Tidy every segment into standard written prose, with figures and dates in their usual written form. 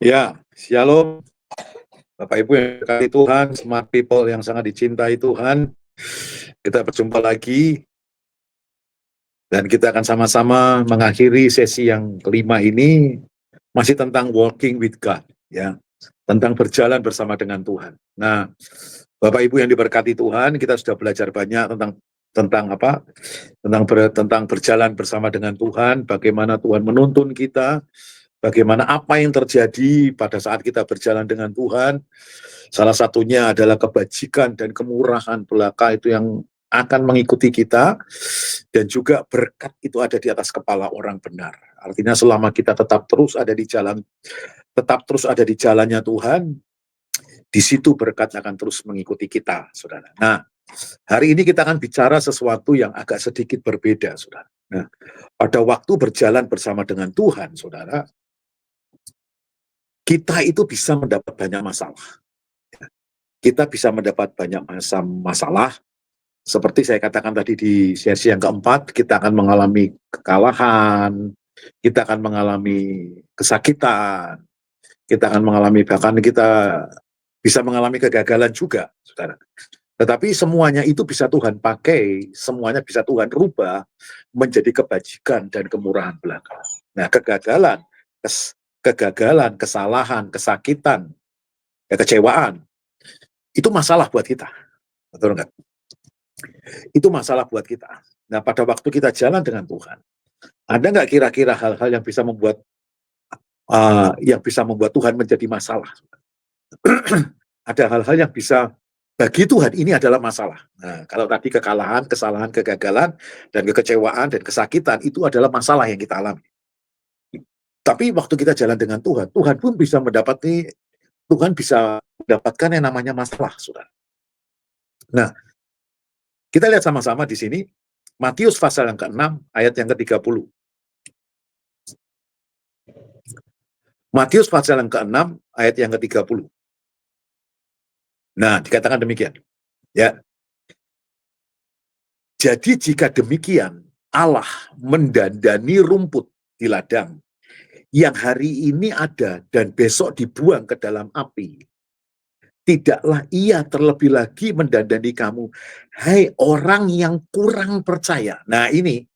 Ya, shalom Bapak Ibu yang dikasihi Tuhan, smart people yang sangat dicintai Tuhan. Kita berjumpa lagi dan kita akan sama-sama mengakhiri sesi yang kelima ini masih tentang walking with God, ya, tentang berjalan bersama dengan Tuhan. Nah, Bapak Ibu yang diberkati Tuhan, kita sudah belajar banyak tentang apa? Tentang berjalan bersama dengan Tuhan, bagaimana Tuhan menuntun kita, bagaimana apa yang terjadi pada saat kita berjalan dengan Tuhan. Salah satunya adalah kebajikan dan kemurahan belaka itu yang akan mengikuti kita, dan juga berkat itu ada di atas kepala orang benar. Artinya selama kita tetap terus ada di jalannya Tuhan, di situ berkat akan terus mengikuti kita, saudara. Nah, hari ini kita akan bicara sesuatu yang agak sedikit berbeda, saudara. Nah, pada waktu berjalan bersama dengan Tuhan, saudara, kita itu bisa mendapat banyak masalah. Kita bisa mendapat banyak masalah, seperti saya katakan tadi di sesi yang keempat, kita akan mengalami kekalahan, kita akan mengalami kesakitan, kita akan mengalami, bahkan kita bisa mengalami kegagalan juga, saudara. Tetapi semuanya itu bisa Tuhan pakai, semuanya bisa Tuhan rubah menjadi kebajikan dan kemurahan belaka. Nah, kegagalan, kesalahan, kesakitan, kecewaan, itu masalah buat kita. Betul enggak? Itu masalah buat kita. Nah, pada waktu kita jalan dengan Tuhan, ada nggak kira-kira hal-hal yang bisa membuat Tuhan menjadi masalah? Ada hal-hal yang bisa bagi Tuhan ini adalah masalah. Nah, kalau tadi kekalahan, kesalahan, kegagalan, dan kekecewaan, dan kesakitan, itu adalah masalah yang kita alami. Tapi waktu kita jalan dengan Tuhan, Tuhan pun bisa mendapatkan yang namanya masalah, saudara. Nah, kita lihat sama-sama di sini, Matius pasal yang ke-6, ayat yang ke-30. Matius pasal yang ke-6, ayat yang ke-30. Nah, dikatakan demikian. Ya. Jadi jika demikian, Allah mendandani rumput di ladang yang hari ini ada dan besok dibuang ke dalam api. Tidaklah ia terlebih lagi mendandani kamu, hai orang yang kurang percaya. Nah, ini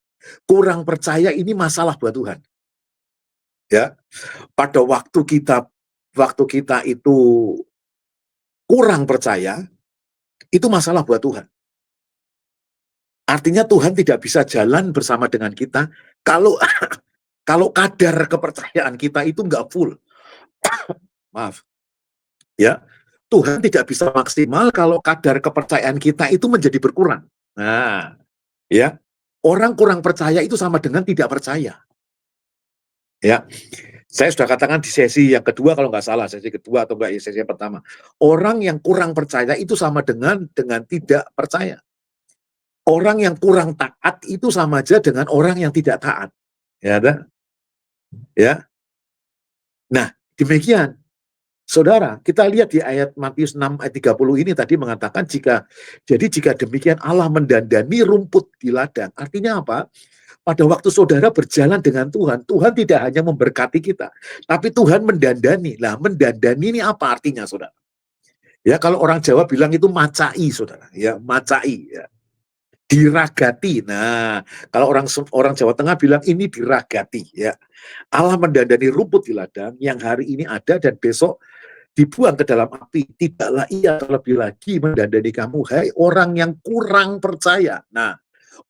kurang percaya ini masalah buat Tuhan. Ya, pada waktu kita itu kurang percaya, itu masalah buat Tuhan. Artinya Tuhan tidak bisa jalan bersama dengan kita kalau kalau kadar kepercayaan kita itu nggak full. Maaf. Ya, Tuhan tidak bisa maksimal kalau kadar kepercayaan kita itu menjadi berkurang. Nah, ya, orang kurang percaya itu sama dengan tidak percaya. Ya, saya sudah katakan di sesi yang kedua kalau nggak salah, sesi kedua atau enggak sesi yang pertama. Orang yang kurang percaya itu sama dengan tidak percaya. Orang yang kurang taat itu sama aja dengan orang yang tidak taat. Ya, ada? Ya. Nah, demikian. Saudara, kita lihat di ayat Matius 6 ayat 30 ini tadi mengatakan jika demikian Allah mendandani rumput di ladang. Artinya apa? Pada waktu saudara berjalan dengan Tuhan, Tuhan tidak hanya memberkati kita, tapi Tuhan mendandani. Nah, mendandani ini apa artinya, saudara? Ya, kalau orang Jawa bilang itu macai, saudara. Ya, macai. Ya. Diragati. Nah, kalau orang Jawa Tengah bilang ini diragati. Ya. Allah mendandani rumput di ladang yang hari ini ada dan besok dibuang ke dalam api. Tidaklah ia terlebih lagi mendandani kamu, hai orang yang kurang percaya. Nah,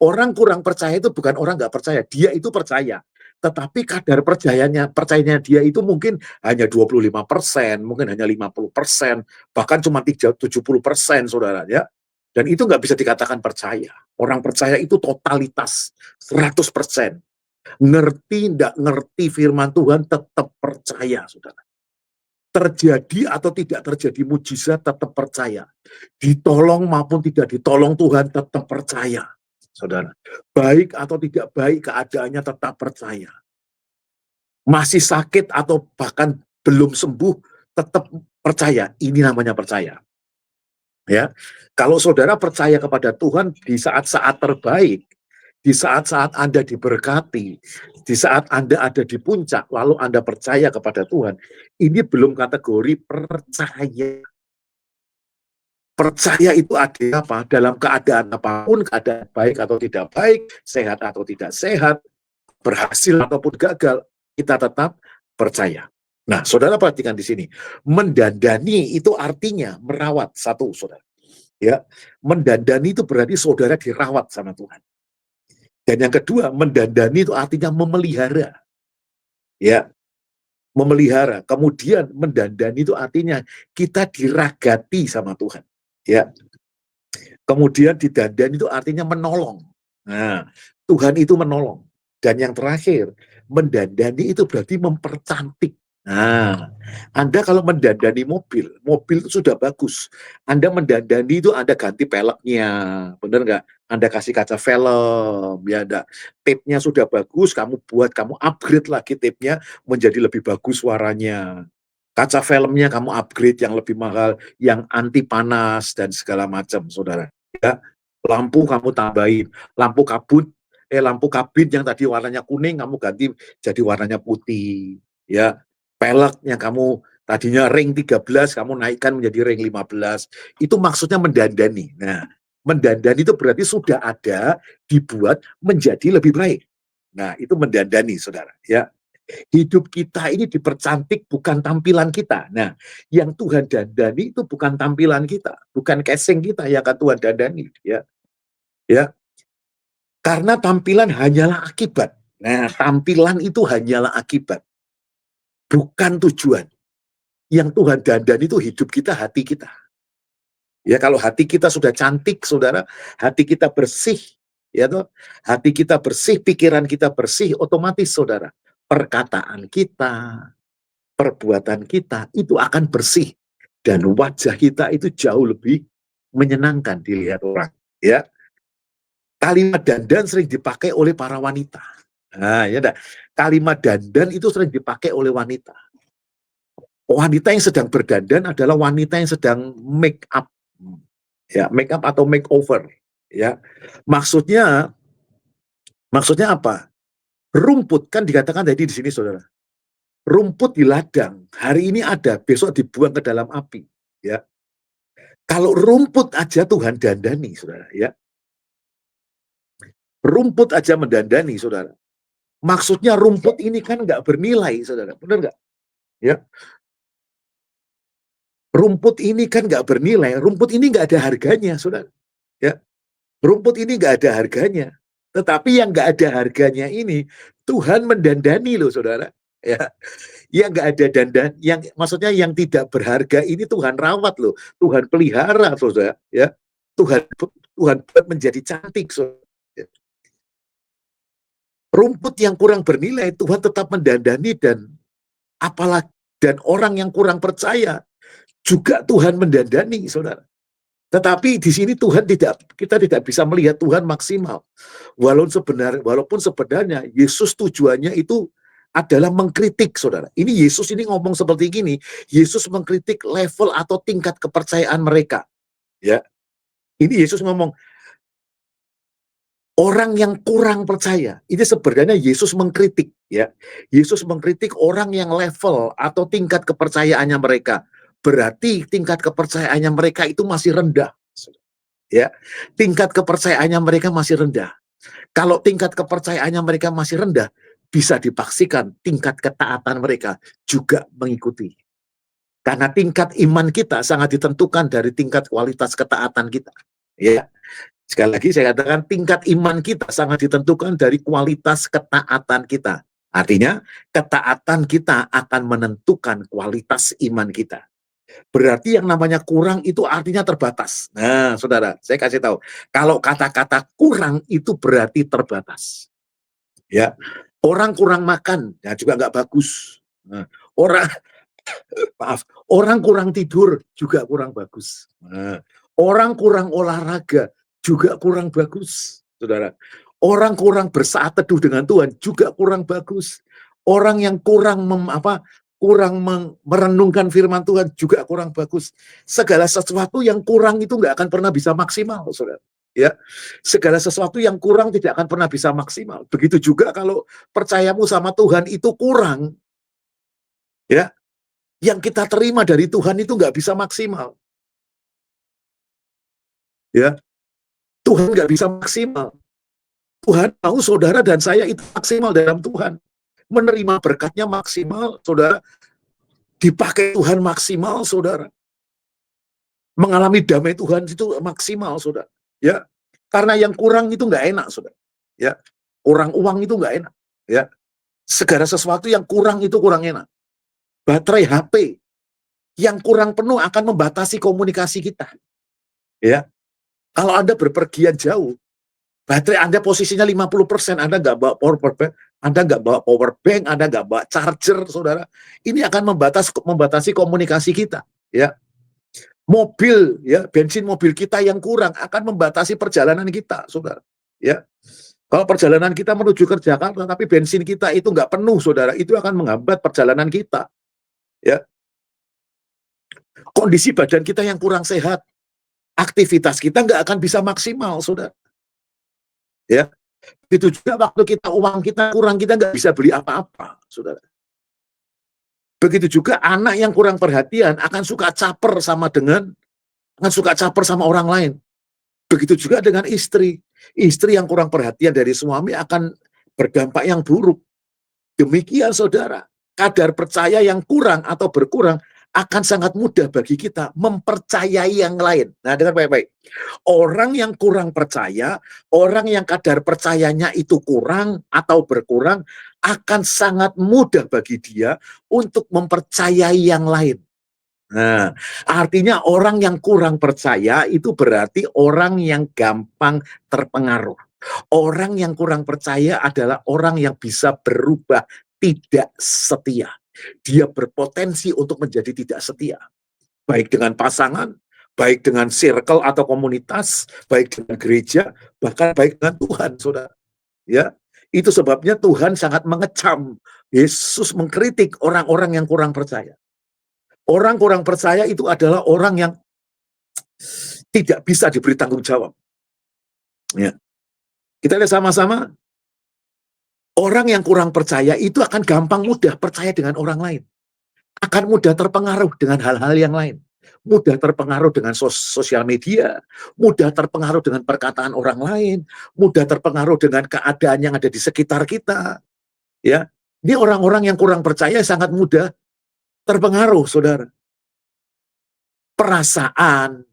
orang kurang percaya itu bukan orang nggak percaya, dia itu percaya. Tetapi kadar percayanya dia itu mungkin hanya 25%, mungkin hanya 50%, bahkan cuma 70%, saudara ya. Dan itu nggak bisa dikatakan percaya. Orang percaya itu totalitas, 100%. Ngerti, nggak ngerti firman Tuhan, tetap percaya, saudara. Terjadi atau tidak terjadi mujizat, tetap percaya. Ditolong maupun tidak ditolong Tuhan, tetap percaya. Saudara, baik atau tidak baik keadaannya, tetap percaya. Masih sakit atau bahkan belum sembuh, tetap percaya. Ini namanya percaya. Ya, kalau saudara percaya kepada Tuhan di saat-saat terbaik, Di saat-saat Anda diberkati, di saat Anda ada di puncak, lalu Anda percaya kepada Tuhan, ini belum kategori percaya. Percaya itu ada apa? Dalam keadaan apapun, keadaan baik atau tidak baik, sehat atau tidak sehat, berhasil ataupun gagal, kita tetap percaya. Nah, saudara perhatikan di sini. Mendandani itu artinya merawat satu, saudara. Ya, mendandani itu berarti saudara dirawat sama Tuhan. Dan yang kedua, mendandani itu artinya memelihara. Ya, memelihara. Kemudian mendandani itu artinya kita diragati sama Tuhan. Ya, kemudian didandani itu artinya menolong. Nah, Tuhan itu menolong. Dan yang terakhir, mendandani itu berarti mempercantik. Nah, Anda kalau mendandani mobil, mobil itu sudah bagus. Anda mendandani itu Anda ganti peleknya, bener nggak? Anda kasih kaca film, ya ada tape-nya sudah bagus, kamu upgrade lagi tape-nya menjadi lebih bagus suaranya. Kaca filmnya kamu upgrade yang lebih mahal, yang anti panas dan segala macam, saudara. Ya, lampu kamu tambahin, lampu kabin yang tadi warnanya kuning kamu ganti jadi warnanya putih. Ya, pelek yang kamu tadinya ring 13 kamu naikkan menjadi ring 15. Itu maksudnya mendandani. Nah, mendandani itu berarti sudah ada dibuat menjadi lebih baik. Nah, itu mendandani, saudara. Ya, hidup kita ini dipercantik bukan tampilan kita. Nah, yang Tuhan dandani itu bukan tampilan kita, bukan casing kita yang akan Tuhan dandani. Ya, ya, karena tampilan hanyalah akibat. Nah, tampilan itu hanyalah akibat, bukan tujuan. Yang Tuhan dandani itu hidup kita, hati kita. Ya, kalau hati kita sudah cantik, saudara, hati kita bersih, ya toh, hati kita bersih, pikiran kita bersih, otomatis, saudara, perkataan kita, perbuatan kita itu akan bersih dan wajah kita itu jauh lebih menyenangkan dilihat orang. Ya, kalimat dandan sering dipakai oleh para wanita. Nah, ya dah. Kalimat dandan itu sering dipakai oleh wanita. Wanita yang sedang berdandan adalah wanita yang sedang make up. Ya, make up atau makeover. Ya. Maksudnya apa? Rumput kan dikatakan tadi di sini, saudara. Rumput di ladang hari ini ada, besok dibuang ke dalam api. Ya. Kalau rumput aja Tuhan dandani, saudara. Ya. Rumput aja mendandani, saudara. Maksudnya rumput ini kan nggak bernilai, saudara. Benar nggak? Ya. Rumput ini kan nggak bernilai, rumput ini nggak ada harganya, saudara. Ya, rumput ini nggak ada harganya. Tetapi yang nggak ada harganya ini, Tuhan mendandani loh, saudara. Ya, yang nggak ada dandan, yang maksudnya yang tidak berharga ini Tuhan rawat loh, Tuhan pelihara, saudara. Ya, Tuhan buat menjadi cantik, saudara. Rumput yang kurang bernilai Tuhan tetap mendandani dan orang yang kurang percaya juga Tuhan mendandani, saudara. Tetapi di sini kita tidak bisa melihat Tuhan maksimal. Walaupun sebenarnya Yesus tujuannya itu adalah mengkritik, saudara. Ini Yesus ini ngomong seperti gini, Yesus mengkritik level atau tingkat kepercayaan mereka. Ya, ini Yesus ngomong, orang yang kurang percaya, ini sebenarnya Yesus mengkritik. Ya, Yesus mengkritik orang yang level atau tingkat kepercayaannya mereka. Berarti tingkat kepercayaannya mereka itu masih rendah. Ya, tingkat kepercayaannya mereka masih rendah. Kalau tingkat kepercayaannya mereka masih rendah, bisa dipastikan tingkat ketaatan mereka juga mengikuti. Karena tingkat iman kita sangat ditentukan dari tingkat kualitas ketaatan kita. Ya, sekali lagi saya katakan tingkat iman kita sangat ditentukan dari kualitas ketaatan kita. Artinya ketaatan kita akan menentukan kualitas iman kita. Berarti yang namanya kurang itu artinya terbatas. Nah, saudara, saya kasih tahu. Kalau kata-kata kurang itu berarti terbatas. Ya, orang kurang makan, ya juga nggak bagus. Nah, orang orang kurang tidur juga kurang bagus. Nah, orang kurang olahraga juga kurang bagus, saudara. Orang kurang bersaat teduh dengan Tuhan juga kurang bagus. Orang yang merenungkan firman Tuhan juga kurang bagus. Segala sesuatu yang kurang itu nggak akan pernah bisa maksimal, saudara. ya. Segala sesuatu yang kurang tidak akan pernah bisa maksimal. Begitu juga kalau percayamu sama Tuhan itu kurang, ya, yang kita terima dari Tuhan itu nggak bisa maksimal, ya. Tuhan nggak bisa maksimal. Tuhan mau saudara dan saya itu maksimal dalam Tuhan. Menerima berkatnya maksimal, saudara. Dipakai Tuhan maksimal, saudara. Mengalami damai Tuhan itu maksimal, saudara. Ya, karena yang kurang itu nggak enak, saudara. Ya, kurang uang itu nggak enak. Ya, segala sesuatu yang kurang itu kurang enak. Baterai HP yang kurang penuh akan membatasi komunikasi kita. Ya, kalau Anda berpergian jauh, baterai Anda posisinya 50%, Anda nggak bawa power bank, Anda nggak bawa charger, saudara. Ini akan membatasi komunikasi kita. Ya, mobil, ya, bensin mobil kita yang kurang akan membatasi perjalanan kita, saudara. Ya, kalau perjalanan kita menuju ke Jakarta, tapi bensin kita itu nggak penuh, saudara, itu akan menghambat perjalanan kita. Ya, kondisi badan kita yang kurang sehat, aktivitas kita nggak akan bisa maksimal, saudara. Ya, itu juga waktu uang kita kurang, kita nggak bisa beli apa-apa, saudara. Begitu juga anak yang kurang perhatian akan suka caper sama orang lain. Begitu juga dengan istri. Istri yang kurang perhatian dari suami akan berdampak yang buruk. Demikian saudara, kadar percaya yang kurang atau berkurang akan sangat mudah bagi kita mempercayai yang lain. Nah, dengar baik-baik. Orang yang kurang percaya, orang yang kadar percayanya itu kurang atau berkurang, akan sangat mudah bagi dia untuk mempercayai yang lain. Nah, artinya orang yang kurang percaya itu berarti orang yang gampang terpengaruh. Orang yang kurang percaya adalah orang yang bisa berubah tidak setia. Dia berpotensi untuk menjadi tidak setia. Baik dengan pasangan, baik dengan circle atau komunitas, baik dengan gereja, bahkan baik dengan Tuhan, saudara. Ya, itu sebabnya Tuhan sangat mengecam. Yesus mengkritik orang-orang yang kurang percaya. Orang kurang percaya itu adalah orang yang tidak bisa diberi tanggung jawab. Ya. Kita lihat sama-sama, orang yang kurang percaya itu akan gampang mudah percaya dengan orang lain. Akan mudah terpengaruh dengan hal-hal yang lain. Mudah terpengaruh dengan sosial media, mudah terpengaruh dengan perkataan orang lain, mudah terpengaruh dengan keadaan yang ada di sekitar kita. Ya, ini orang-orang yang kurang percaya sangat mudah terpengaruh, saudara. Perasaan,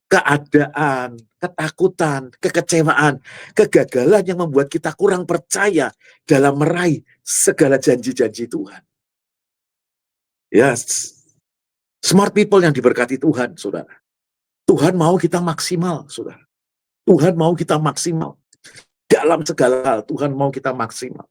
keadaan, ketakutan, kekecewaan, kegagalan yang membuat kita kurang percaya dalam meraih segala janji-janji Tuhan. Yes. Smart people yang diberkati Tuhan, saudara. Tuhan mau kita maksimal, saudara. Tuhan mau kita maksimal. Dalam segala hal, Tuhan mau kita maksimal.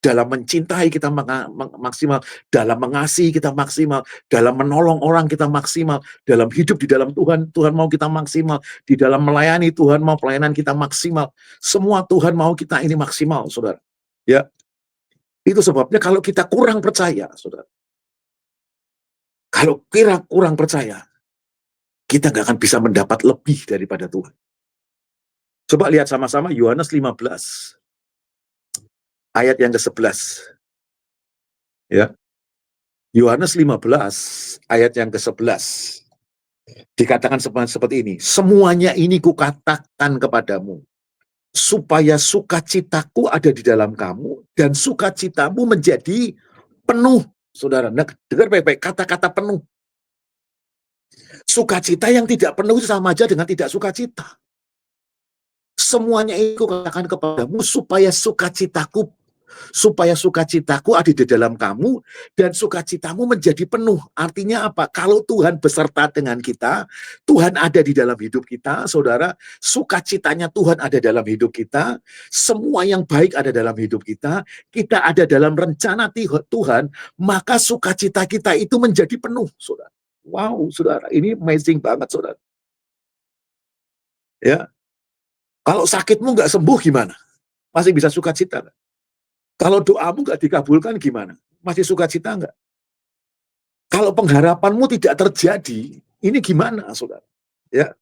Dalam mencintai kita maksimal, dalam mengasihi kita maksimal, dalam menolong orang kita maksimal, dalam hidup di dalam Tuhan, Tuhan mau kita maksimal, di dalam melayani Tuhan mau pelayanan kita maksimal. Semua Tuhan mau kita ini maksimal, saudara. Ya, itu sebabnya kalau kita kurang percaya, saudara, kalau kurang percaya, kita nggak akan bisa mendapat lebih daripada Tuhan. Coba lihat sama-sama Yohanes 15 ayat yang ke-11. Ya. Yohanes 15 ayat yang ke-11. Dikatakan seperti ini, semuanya ini kukatakan kepadamu, supaya sukacitaku ada di dalam kamu, dan sukacitamu menjadi penuh. Saudara, dengar baik-baik, kata-kata penuh. Sukacita yang tidak penuh itu sama aja dengan tidak sukacita. Semuanya itu katakan kepadamu, supaya sukacitaku ada di dalam kamu, dan sukacitamu menjadi penuh. Artinya apa? Kalau Tuhan beserta dengan kita, Tuhan ada di dalam hidup kita, saudara, sukacitanya Tuhan ada dalam hidup kita, semua yang baik ada dalam hidup kita ada dalam rencana Tuhan, maka sukacita kita itu menjadi penuh, saudara. Wow, saudara, ini amazing banget, saudara. Ya, kalau sakitmu nggak sembuh gimana? Masih bisa sukacita nggak? Kalau doamu nggak dikabulkan gimana? Masih sukacita nggak? Kalau pengharapanmu tidak terjadi, ini gimana, saudara? Ya,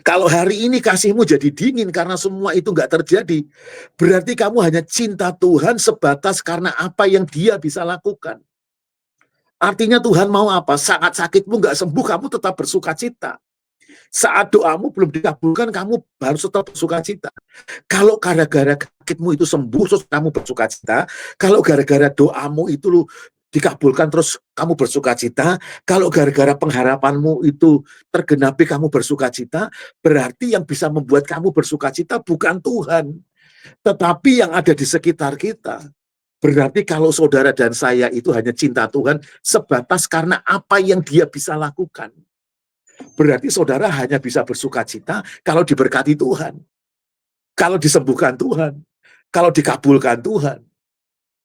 Kalau hari ini kasihmu jadi dingin karena semua itu nggak terjadi, berarti kamu hanya cinta Tuhan sebatas karena apa yang Dia bisa lakukan. Artinya Tuhan mau apa? Saat sakitmu nggak sembuh, kamu tetap bersuka cita. Saat doamu belum dikabulkan, kamu harus tetap bersuka cita. Kalau gara-gara sakitmu itu sembuh, terus kamu bersuka cita. Kalau gara-gara doamu itu lu dikabulkan, terus kamu bersuka cita. Kalau gara-gara pengharapanmu itu tergenapi, kamu bersuka cita. Berarti yang bisa membuat kamu bersuka cita bukan Tuhan, tetapi yang ada di sekitar kita. Berarti kalau saudara dan saya itu hanya cinta Tuhan sebatas karena apa yang Dia bisa lakukan. Berarti saudara hanya bisa bersuka cita kalau diberkati Tuhan, kalau disembuhkan Tuhan, kalau dikabulkan Tuhan.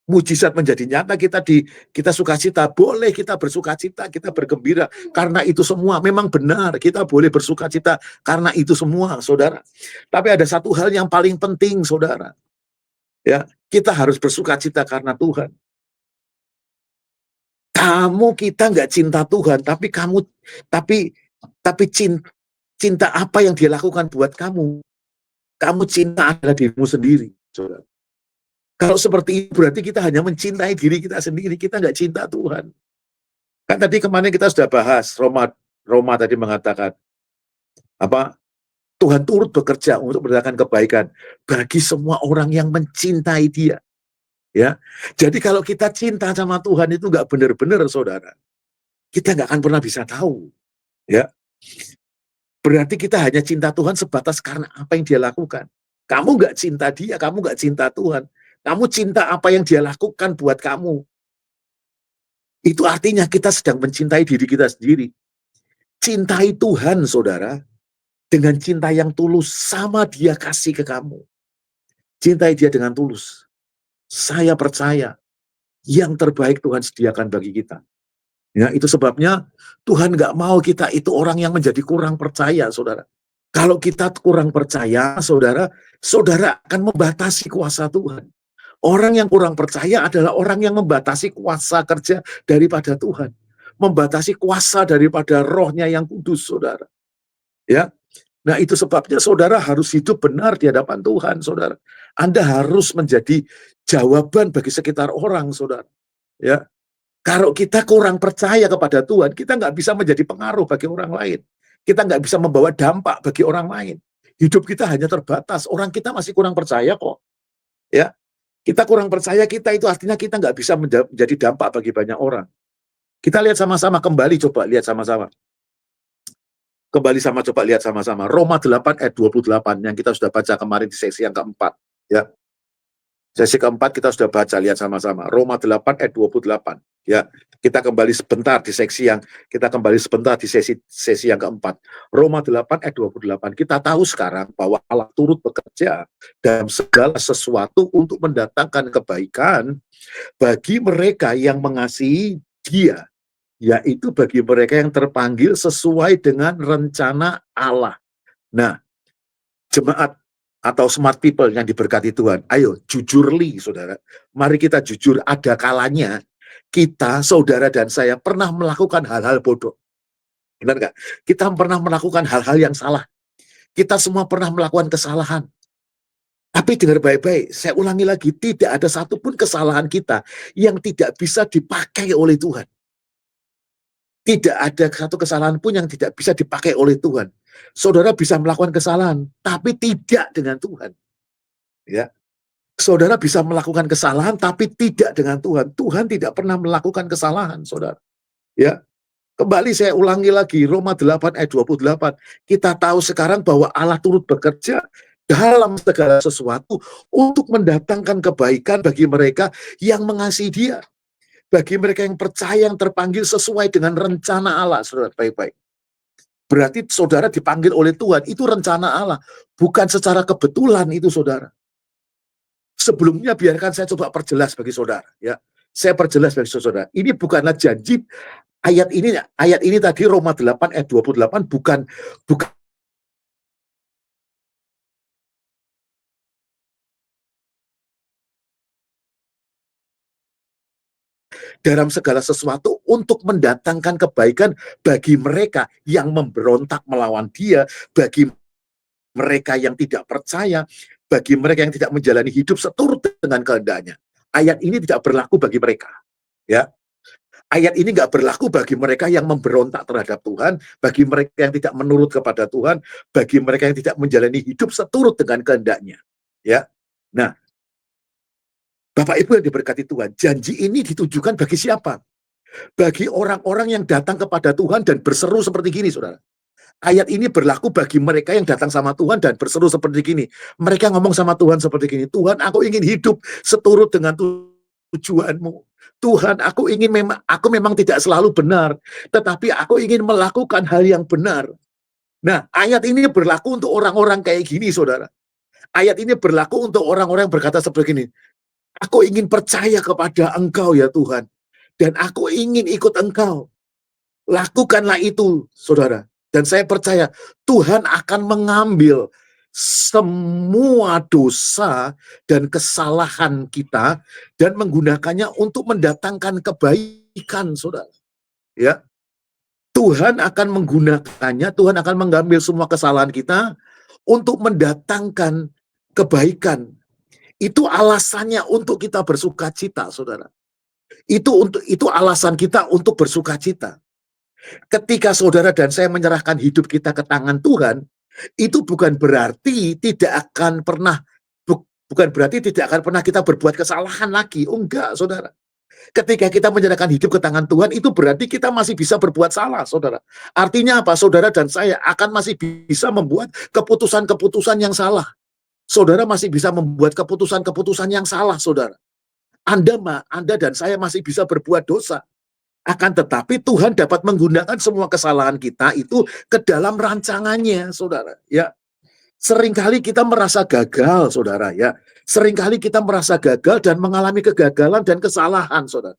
Mujizat menjadi nyata, kita sukacita, boleh kita bersukacita, kita bergembira karena itu semua. Memang benar kita boleh bersukacita karena itu semua, saudara. Tapi ada satu hal yang paling penting, saudara. Ya, kita harus bersukacita karena Tuhan. Kita nggak cinta Tuhan, tapi cinta apa yang Dia lakukan buat kamu. Kamu cinta adalah dirimu sendiri, saudara. Kalau seperti itu berarti kita hanya mencintai diri kita sendiri, kita nggak cinta Tuhan. Kan tadi kemarin kita sudah bahas, Roma tadi mengatakan, apa, Tuhan turut bekerja untuk mendatangkan kebaikan bagi semua orang yang mencintai Dia. Ya, jadi kalau kita cinta sama Tuhan itu nggak benar-benar, saudara, kita nggak akan pernah bisa tahu. Ya, berarti kita hanya cinta Tuhan sebatas karena apa yang Dia lakukan. Kamu nggak cinta Dia, kamu nggak cinta Tuhan. Kamu cinta apa yang Dia lakukan buat kamu. Itu artinya kita sedang mencintai diri kita sendiri. Cintai Tuhan, saudara, dengan cinta yang tulus sama Dia kasih ke kamu. Cintai Dia dengan tulus. Saya percaya yang terbaik Tuhan sediakan bagi kita. Ya, itu sebabnya Tuhan nggak mau kita itu orang yang menjadi kurang percaya, saudara. Kalau kita kurang percaya, saudara akan membatasi kuasa Tuhan. Orang yang kurang percaya adalah orang yang membatasi kuasa kerja daripada Tuhan. Membatasi kuasa daripada rohnya yang kudus, saudara. Ya, nah itu sebabnya saudara harus hidup benar di hadapan Tuhan, saudara. Anda harus menjadi jawaban bagi sekitar orang, saudara. Ya, kalau kita kurang percaya kepada Tuhan, kita nggak bisa menjadi pengaruh bagi orang lain. Kita nggak bisa membawa dampak bagi orang lain. Hidup kita hanya terbatas. Orang kita masih kurang percaya kok. Ya, kita kurang percaya, kita itu artinya kita nggak bisa menjadi dampak bagi banyak orang. Kita lihat sama-sama kembali, coba lihat sama-sama. Coba lihat sama-sama. Roma 8 ayat 28 yang kita sudah baca kemarin di sesi yang keempat. Ya, sesi keempat kita sudah baca, lihat sama-sama. Roma 8 ayat 28. Ya, kita kembali sebentar di sesi yang keempat. Roma 8 ayat 28. Kita tahu sekarang bahwa Allah turut bekerja dalam segala sesuatu untuk mendatangkan kebaikan bagi mereka yang mengasihi Dia, yaitu bagi mereka yang terpanggil sesuai dengan rencana Allah. Nah, jemaat atau smart people yang diberkati Tuhan, ayo jujurly, saudara. Mari kita jujur, ada kalanya kita, saudara dan saya pernah melakukan hal-hal bodoh. Benar nggak? Kita pernah melakukan hal-hal yang salah. Kita semua pernah melakukan kesalahan. Tapi dengar baik-baik, saya ulangi lagi, tidak ada satupun kesalahan kita yang tidak bisa dipakai oleh Tuhan. Tidak ada satu kesalahan pun yang tidak bisa dipakai oleh Tuhan. Saudara bisa melakukan kesalahan, tapi tidak dengan Tuhan. Ya, saudara bisa melakukan kesalahan, tapi tidak dengan Tuhan. Tuhan tidak pernah melakukan kesalahan, saudara. Ya, kembali saya ulangi lagi, Roma 8 ayat 28. Kita tahu sekarang bahwa Allah turut bekerja dalam segala sesuatu untuk mendatangkan kebaikan bagi mereka yang mengasihi Dia. Bagi mereka yang percaya, yang terpanggil sesuai dengan rencana Allah, saudara, baik-baik. Berarti saudara dipanggil oleh Tuhan, itu rencana Allah. Bukan secara kebetulan itu, saudara. Sebelumnya biarkan saya coba perjelas bagi saudara. Ya, saya perjelas bagi saudara. Ini bukanlah janji, ayat ini tadi Roma 8 ayat 28 bukan dalam segala sesuatu untuk mendatangkan kebaikan bagi mereka yang memberontak melawan Dia, bagi mereka yang tidak percaya, bagi mereka yang tidak menjalani hidup seturut dengan kehendaknya. Ayat ini tidak berlaku bagi mereka. Ya, ayat ini nggak berlaku bagi mereka yang memberontak terhadap Tuhan, bagi mereka yang tidak menurut kepada Tuhan, bagi mereka yang tidak menjalani hidup seturut dengan kehendaknya. Ya, nah, Bapak Ibu yang diberkati Tuhan, janji ini ditujukan bagi siapa? Bagi orang-orang yang datang kepada Tuhan dan berseru seperti gini, saudara. Ayat ini berlaku bagi mereka yang datang sama Tuhan dan berseru seperti gini. Mereka ngomong sama Tuhan seperti gini, Tuhan, aku ingin hidup seturut dengan tujuanmu. Tuhan, aku memang tidak selalu benar, tetapi aku ingin melakukan hal yang benar. Nah, ayat ini berlaku untuk orang-orang kayak gini, saudara. Ayat ini berlaku untuk orang-orang yang berkata seperti ini, aku ingin percaya kepada Engkau ya Tuhan, dan aku ingin ikut Engkau. Lakukanlah itu, saudara. Dan saya percaya Tuhan akan mengambil semua dosa dan kesalahan kita dan menggunakannya untuk mendatangkan kebaikan, saudara. Ya, Tuhan akan menggunakannya, Tuhan akan mengambil semua kesalahan kita untuk mendatangkan kebaikan. Itu alasannya untuk kita bersukacita, saudara. Itu alasan kita untuk bersukacita. Ketika saudara dan saya menyerahkan hidup kita ke tangan Tuhan, itu bukan berarti tidak akan pernah kita berbuat kesalahan lagi. Oh enggak, saudara. Ketika kita menyerahkan hidup ke tangan Tuhan, itu berarti kita masih bisa berbuat salah, saudara. Artinya apa? Saudara dan saya akan masih bisa membuat keputusan-keputusan yang salah. Saudara masih bisa membuat keputusan-keputusan yang salah, saudara. Anda dan saya masih bisa berbuat dosa. Akan tetapi Tuhan dapat menggunakan semua kesalahan kita itu ke dalam rancangannya, saudara. Ya, seringkali kita merasa gagal, saudara. Ya, seringkali kita merasa gagal dan mengalami kegagalan dan kesalahan, saudara.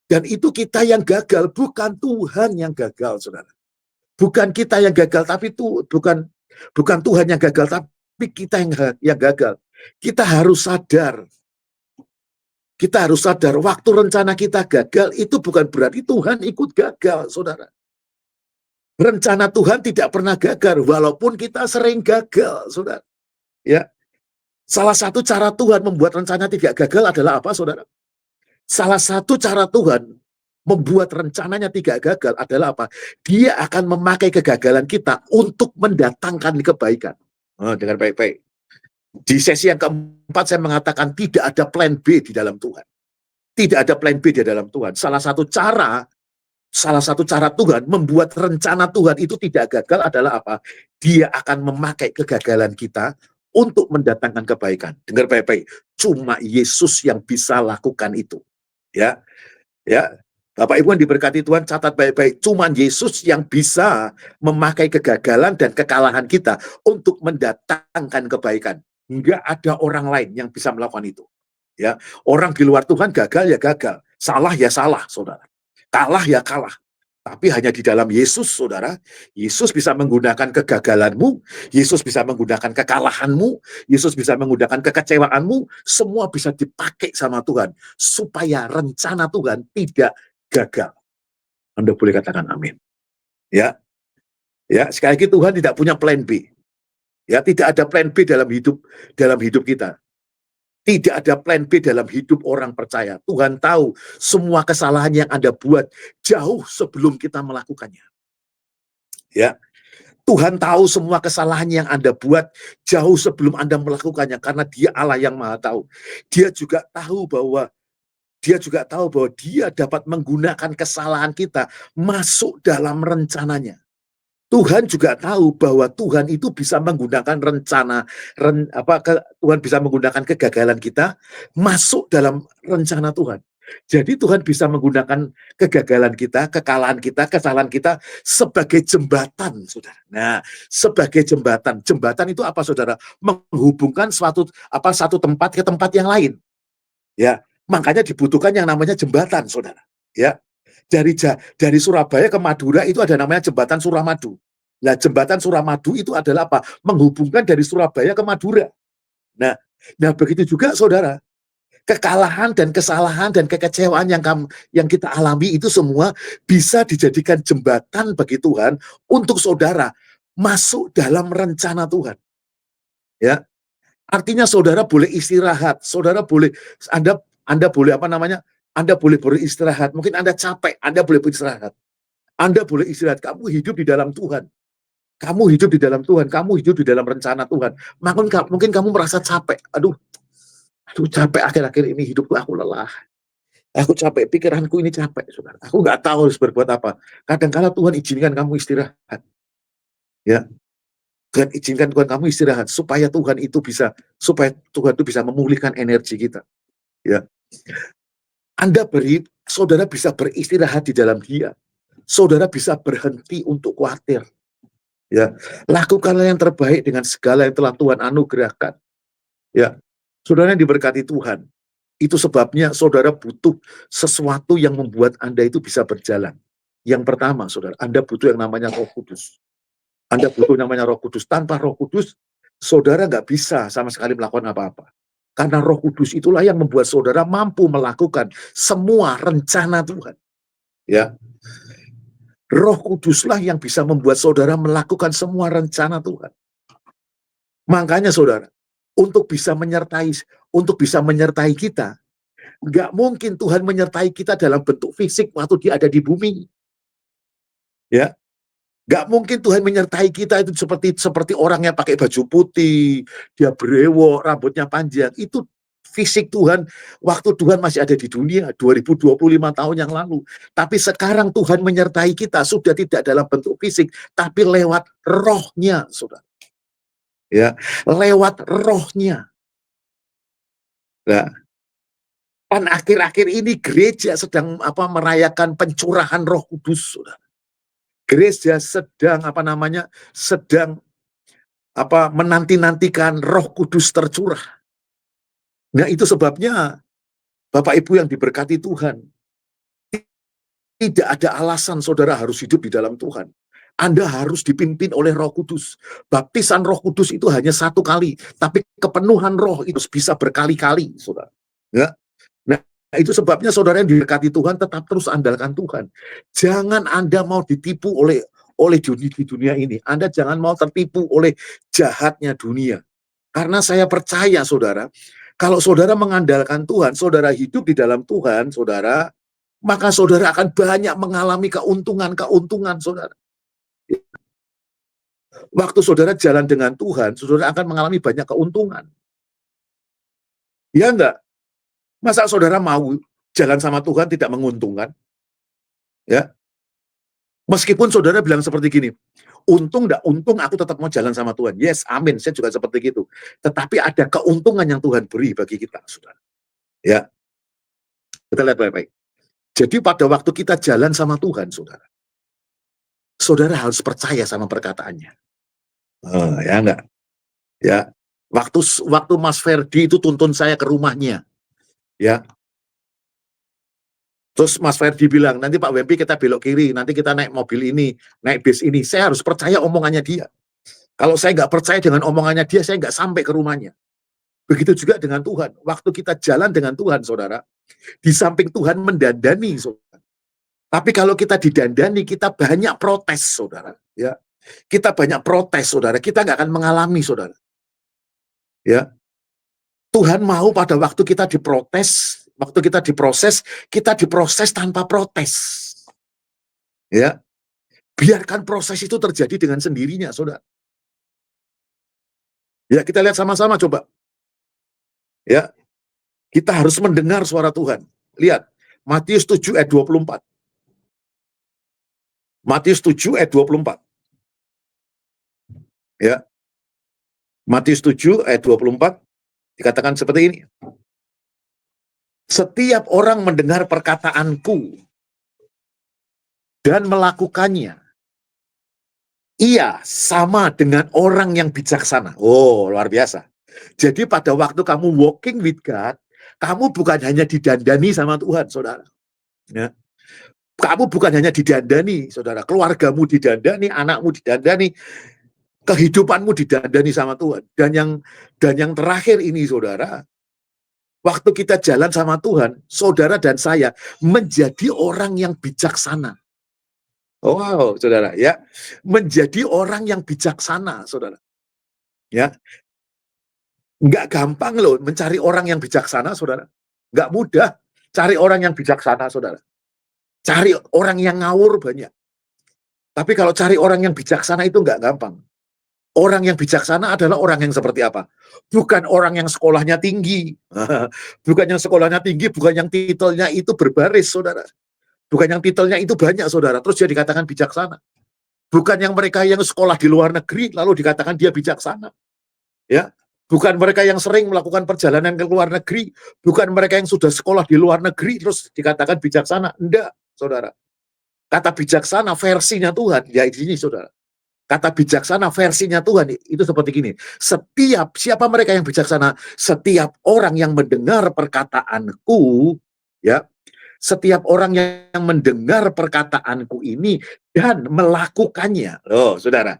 Dan itu kita yang gagal, bukan Tuhan yang gagal, saudara. Bukan kita yang gagal, tapi itu bukan Tuhan yang gagal, tapi kita yang gagal. Kita harus sadar. Kita harus sadar, waktu rencana kita gagal, itu bukan berarti Tuhan ikut gagal, saudara. Rencana Tuhan tidak pernah gagal, walaupun kita sering gagal, saudara. Ya, salah satu cara Tuhan membuat rencana tidak gagal adalah apa, saudara? Salah satu cara Tuhan membuat rencananya tidak gagal adalah apa? Dia akan memakai kegagalan kita untuk mendatangkan kebaikan. Oh, dengar baik-baik. Di sesi yang keempat saya mengatakan tidak ada plan B di dalam Tuhan. Tidak ada plan B di dalam Tuhan. Salah satu cara Tuhan membuat rencana Tuhan itu tidak gagal adalah apa? Dia akan memakai kegagalan kita untuk mendatangkan kebaikan. Dengar baik-baik. Cuma Yesus yang bisa lakukan itu. Ya. Ya. Bapak Ibu yang diberkati Tuhan, catat baik-baik. Cuma Yesus yang bisa memakai kegagalan dan kekalahan kita untuk mendatangkan kebaikan. Enggak ada orang lain yang bisa melakukan itu. Ya, orang di luar Tuhan gagal ya gagal, salah ya salah, saudara. Kalah ya kalah. Tapi hanya di dalam Yesus, saudara, Yesus bisa menggunakan kegagalanmu, Yesus bisa menggunakan kekalahanmu, Yesus bisa menggunakan kekecewaanmu, semua bisa dipakai sama Tuhan supaya rencana Tuhan tidak gagal. Anda boleh katakan amin. Ya. Ya, sekali lagi Tuhan tidak punya plan B. Ya, tidak ada plan B dalam hidup kita. Tidak ada plan B dalam hidup orang percaya. Tuhan tahu semua kesalahan yang Anda buat jauh sebelum kita melakukannya. Ya, Tuhan tahu semua kesalahan yang Anda buat jauh sebelum Anda melakukannya karena Dia Allah yang Maha Tahu. Dia juga tahu bahwa Dia dapat menggunakan kesalahan kita masuk dalam rencananya. Tuhan juga tahu bahwa Tuhan itu bisa menggunakan Tuhan bisa menggunakan kegagalan kita masuk dalam rencana Tuhan. Jadi Tuhan bisa menggunakan kegagalan kita, kekalahan kita, kesalahan kita sebagai jembatan, saudara. Nah, sebagai jembatan. Jembatan itu apa, saudara? Menghubungkan satu tempat ke tempat yang lain. Ya, makanya dibutuhkan yang namanya jembatan, saudara. Ya. Dari Surabaya ke Madura itu ada namanya jembatan Suramadu. Nah, jembatan Suramadu itu adalah apa? Menghubungkan dari Surabaya ke Madura. Nah begitu juga saudara. Kekalahan dan kesalahan dan kekecewaan yang kita alami itu semua bisa dijadikan jembatan bagi Tuhan untuk saudara masuk dalam rencana Tuhan. Ya, artinya saudara boleh istirahat, saudara boleh Anda boleh Anda boleh beristirahat. Mungkin Anda capek, Anda boleh beristirahat. Anda boleh istirahat. Kamu hidup di dalam Tuhan. Kamu hidup di dalam Tuhan. Kamu hidup di dalam rencana Tuhan. Mungkin kamu merasa capek. Aduh capek akhir-akhir ini hidupku, aku lelah. Aku capek, pikiranku ini capek, saudara. Aku nggak tahu harus berbuat apa. Kadang-kala Tuhan izinkan kamu istirahat. Ya, Tuhan izinkan kamu istirahat supaya Tuhan itu bisa memulihkan energi kita. Ya, saudara bisa beristirahat di dalam Dia. Saudara bisa berhenti untuk khawatir. Ya, lakukanlah yang terbaik dengan segala yang telah Tuhan anugerahkan. Ya, saudara yang diberkati Tuhan. Itu sebabnya saudara butuh sesuatu yang membuat Anda itu bisa berjalan. Yang pertama, saudara, Anda butuh yang namanya Roh Kudus. Anda butuh yang namanya Roh Kudus. Tanpa Roh Kudus, saudara nggak bisa sama sekali melakukan apa-apa. Karena Roh Kudus itulah yang membuat saudara mampu melakukan semua rencana Tuhan. Ya, Roh Kuduslah yang bisa membuat saudara melakukan semua rencana Tuhan. Makanya saudara, untuk bisa menyertai kita, nggak mungkin Tuhan menyertai kita dalam bentuk fisik waktu Dia ada di bumi. Ya, nggak mungkin Tuhan menyertai kita itu seperti orang yang pakai baju putih, dia brewok, rambutnya panjang. Itu fisik Tuhan waktu Tuhan masih ada di dunia 2025 tahun yang lalu. Tapi sekarang Tuhan menyertai kita sudah tidak dalam bentuk fisik, tapi lewat rohnya, saudara. Ya, lewat rohnya. Nah, kan akhir-akhir ini gereja sedang merayakan pencurahan Roh Kudus, saudara. Gereja sedang menanti-nantikan Roh Kudus tercurah. Nah, itu sebabnya Bapak Ibu yang diberkati Tuhan, tidak ada alasan saudara harus hidup di dalam Tuhan. Anda harus dipimpin oleh Roh Kudus. Baptisan Roh Kudus itu hanya satu kali, tapi kepenuhan Roh itu bisa berkali-kali, saudara. Ya. Nah, itu sebabnya saudara yang diberkati Tuhan tetap terus andalkan Tuhan. Jangan Anda mau ditipu oleh di dunia ini. Anda jangan mau tertipu oleh jahatnya dunia. Karena saya percaya saudara, kalau saudara mengandalkan Tuhan, saudara hidup di dalam Tuhan, saudara, maka saudara akan banyak mengalami keuntungan, saudara. Waktu saudara jalan dengan Tuhan, saudara akan mengalami banyak keuntungan. Ya enggak? Masa saudara mau jalan sama Tuhan tidak menguntungkan? Ya. Meskipun saudara bilang seperti gini, untung enggak untung aku tetap mau jalan sama Tuhan. Yes, amin, saya juga seperti itu. Tetapi ada keuntungan yang Tuhan beri bagi kita, saudara. Ya. Kita lihat baik-baik. Jadi pada waktu kita jalan sama Tuhan, saudara harus percaya sama perkataannya. Ya enggak? Ya. Waktu Mas Ferdi itu tuntun saya ke rumahnya. Ya. Terus Mas Ferdi bilang, nanti Pak Wempi kita belok kiri, nanti kita naik mobil ini, naik bis ini. Saya harus percaya omongannya dia. Kalau saya nggak percaya dengan omongannya dia, saya nggak sampai ke rumahnya. Begitu juga dengan Tuhan. Waktu kita jalan dengan Tuhan, saudara, di samping Tuhan mendandani, saudara. Tapi kalau kita didandani, kita banyak protes, saudara. Ya, kita banyak protes, saudara. Kita nggak akan mengalami, saudara. Ya, Tuhan mau pada waktu kita diproses, kita diproses tanpa protes. Ya, biarkan proses itu terjadi dengan sendirinya, saudara. Ya, kita lihat sama-sama coba. Ya, kita harus mendengar suara Tuhan. Lihat, Matius 7 ayat 24. Matius 7 ayat 24. Ya. Matius 7 ayat 24 dikatakan seperti ini. Setiap orang mendengar perkataanku dan melakukannya, ia sama dengan orang yang bijaksana. Oh, luar biasa. Jadi pada waktu kamu walking with God, kamu bukan hanya didandani sama Tuhan, saudara. Ya. Kamu bukan hanya didandani, saudara. Keluargamu didandani, anakmu didandani, kehidupanmu didandani sama Tuhan. Dan yang terakhir ini, saudara, Waktu kita jalan sama Tuhan, saudara dan saya menjadi orang yang bijaksana. Wow, saudara, ya. Menjadi orang yang bijaksana, saudara. Ya, nggak gampang loh mencari orang yang bijaksana, saudara. Nggak mudah cari orang yang bijaksana, saudara. Cari orang yang ngawur banyak. Tapi kalau cari orang yang bijaksana itu nggak gampang. Orang yang bijaksana adalah orang yang seperti apa? Bukan orang yang sekolahnya tinggi. Bukan yang sekolahnya tinggi, bukan yang titelnya itu berbaris, saudara. Bukan yang titelnya itu banyak, saudara. Terus dia dikatakan bijaksana. Bukan yang mereka yang sekolah di luar negeri, lalu dikatakan dia bijaksana. Ya, bukan mereka yang sering melakukan perjalanan ke luar negeri. Bukan mereka yang sudah sekolah di luar negeri, terus dikatakan bijaksana. Enggak, saudara. Kata bijaksana versinya Tuhan, ya di sini, saudara. Kata bijaksana versinya Tuhan itu seperti gini. Siapa mereka yang bijaksana? Setiap orang yang mendengar perkataanku, ya, setiap orang yang mendengar perkataanku ini dan melakukannya. Loh, saudara,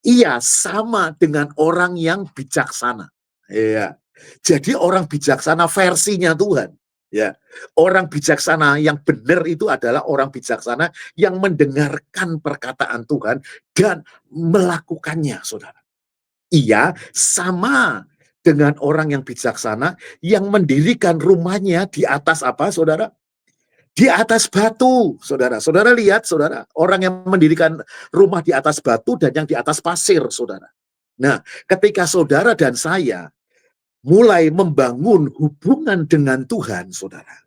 ia sama dengan orang yang bijaksana. Iya. Jadi orang bijaksana versinya Tuhan. Ya, orang bijaksana yang benar itu adalah orang bijaksana yang mendengarkan perkataan Tuhan dan melakukannya, saudara. Ia sama dengan orang yang bijaksana yang mendirikan rumahnya di atas apa, saudara? Di atas batu, saudara. Saudara lihat, saudara, orang yang mendirikan rumah di atas batu dan yang di atas pasir, saudara. Nah, ketika saudara dan saya mulai membangun hubungan dengan Tuhan, saudara.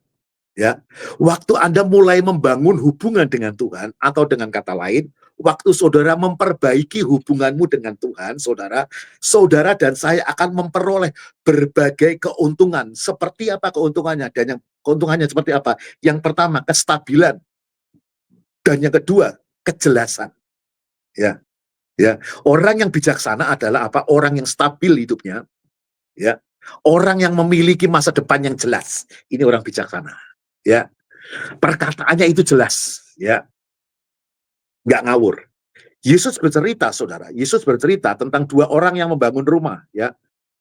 Ya, waktu Anda mulai membangun hubungan dengan Tuhan, atau dengan kata lain, waktu saudara memperbaiki hubunganmu dengan Tuhan, saudara, saudara dan saya akan memperoleh berbagai keuntungan. Seperti apa keuntungannya? Dan yang keuntungannya seperti apa? Yang pertama, kestabilan. Dan yang kedua, kejelasan. Ya, ya. Orang yang bijaksana adalah apa? Orang yang stabil hidupnya, ya. Orang yang memiliki masa depan yang jelas. Ini orang bijaksana. Ya, perkataannya itu jelas, ya, nggak ngawur. Yesus bercerita, saudara. Yesus bercerita tentang dua orang yang membangun rumah, ya.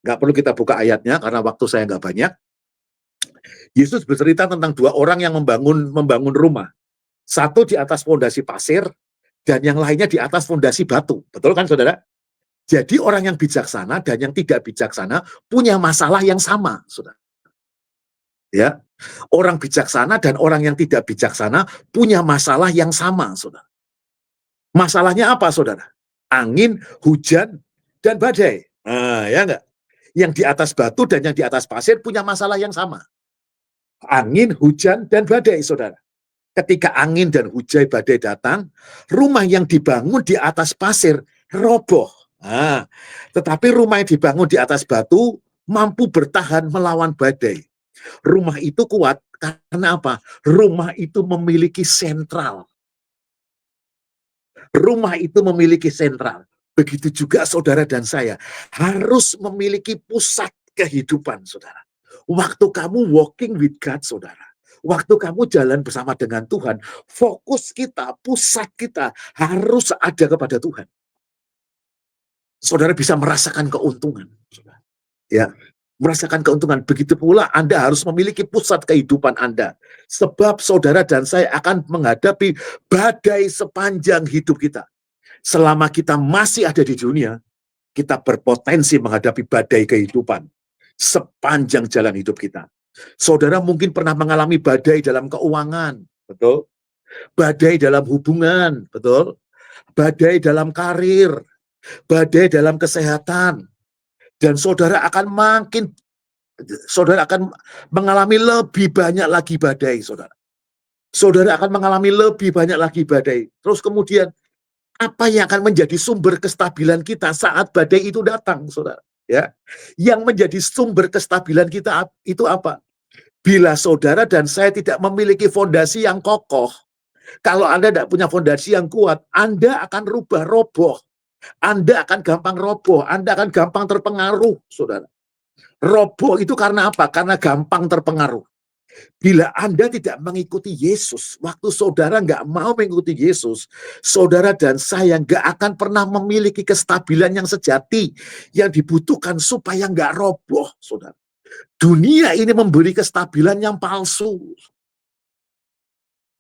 Nggak perlu kita buka ayatnya karena waktu saya nggak banyak. Yesus bercerita tentang dua orang yang membangun rumah. Satu di atas fondasi pasir dan yang lainnya di atas fondasi batu. Betul kan, saudara? Jadi orang yang bijaksana dan yang tidak bijaksana punya masalah yang sama, saudara. Ya, orang bijaksana dan orang yang tidak bijaksana punya masalah yang sama, saudara. Masalahnya apa, saudara? Angin, hujan, dan badai. Nah, ya enggak? Yang di atas batu dan yang di atas pasir punya masalah yang sama. Angin, hujan, dan badai, saudara. Ketika angin dan hujan badai datang, rumah yang dibangun di atas pasir roboh. Nah, tetapi rumah yang dibangun di atas batu mampu bertahan melawan badai. Rumah itu kuat karena apa? Rumah itu memiliki sentral. Rumah itu memiliki sentral. Begitu juga saudara dan saya harus memiliki pusat kehidupan, saudara. Waktu kamu walking with God, saudara. Waktu kamu jalan bersama dengan Tuhan, fokus kita, pusat kita harus ada kepada Tuhan. Saudara bisa merasakan keuntungan, saudara. Ya, merasakan keuntungan. Begitu pula Anda harus memiliki pusat kehidupan Anda. Sebab saudara dan saya akan menghadapi badai sepanjang hidup kita. Selama kita masih ada di dunia, kita berpotensi menghadapi badai kehidupan sepanjang jalan hidup kita. Saudara mungkin pernah mengalami badai dalam keuangan, betul? Badai dalam hubungan, betul? Badai dalam karir, badai dalam kesehatan. Dan saudara akan mengalami lebih banyak lagi badai, saudara. Saudara akan mengalami lebih banyak lagi badai. Terus kemudian, apa yang akan menjadi sumber kestabilan kita saat badai itu datang, saudara? Ya, yang menjadi sumber kestabilan kita itu apa? Bila saudara dan saya tidak memiliki fondasi yang kokoh, kalau Anda tidak punya fondasi yang kuat, Anda akan roboh. Anda akan gampang roboh, Anda akan gampang terpengaruh, saudara. Roboh itu karena apa? Karena gampang terpengaruh. Bila Anda tidak mengikuti Yesus, waktu saudara nggak mau mengikuti Yesus, saudara dan saya nggak akan pernah memiliki kestabilan yang sejati yang dibutuhkan supaya nggak roboh, saudara. Dunia ini memberi kestabilan yang palsu.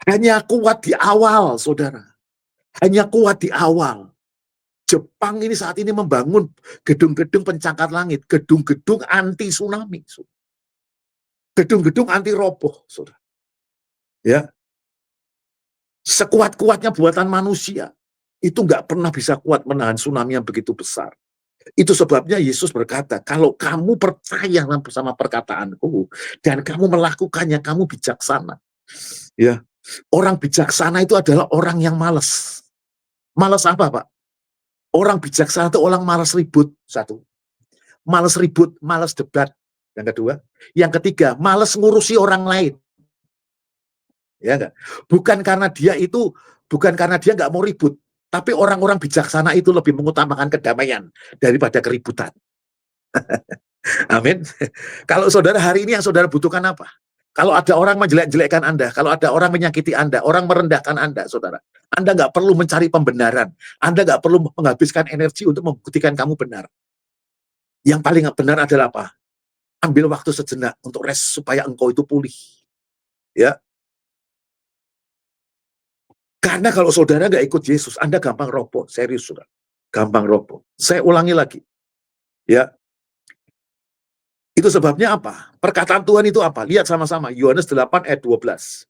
Hanya kuat di awal, saudara. Hanya kuat di awal. Jepang ini saat ini membangun gedung-gedung pencakar langit, gedung-gedung anti tsunami, gedung-gedung anti roboh, saudara. Ya, sekuat-kuatnya buatan manusia itu nggak pernah bisa kuat menahan tsunami yang begitu besar. Itu sebabnya Yesus berkata, kalau kamu percaya bersama perkataanku dan kamu melakukannya, kamu bijaksana. Ya, orang bijaksana itu adalah orang yang malas. Malas apa, Pak? Orang bijaksana itu orang malas ribut, satu. Malas ribut, malas debat. Yang kedua. Yang ketiga, malas ngurusi orang lain. Ya enggak? Bukan karena dia nggak mau ribut, tapi orang-orang bijaksana itu lebih mengutamakan kedamaian daripada keributan. Amin. Kalau saudara hari ini yang saudara butuhkan apa? Kalau ada orang menjelek-jelekkan Anda, kalau ada orang menyakiti Anda, orang merendahkan Anda, saudara, Anda nggak perlu mencari pembenaran. Anda nggak perlu menghabiskan energi untuk membuktikan kamu benar. Yang paling benar adalah apa? Ambil waktu sejenak untuk rest supaya engkau itu pulih. Ya. Karena kalau saudara nggak ikut Yesus, Anda gampang roboh, serius saudara. Gampang roboh. Saya ulangi lagi. Ya. Itu sebabnya apa? Perkataan Tuhan itu apa? Lihat sama-sama, Yohanes 8 ayat 12.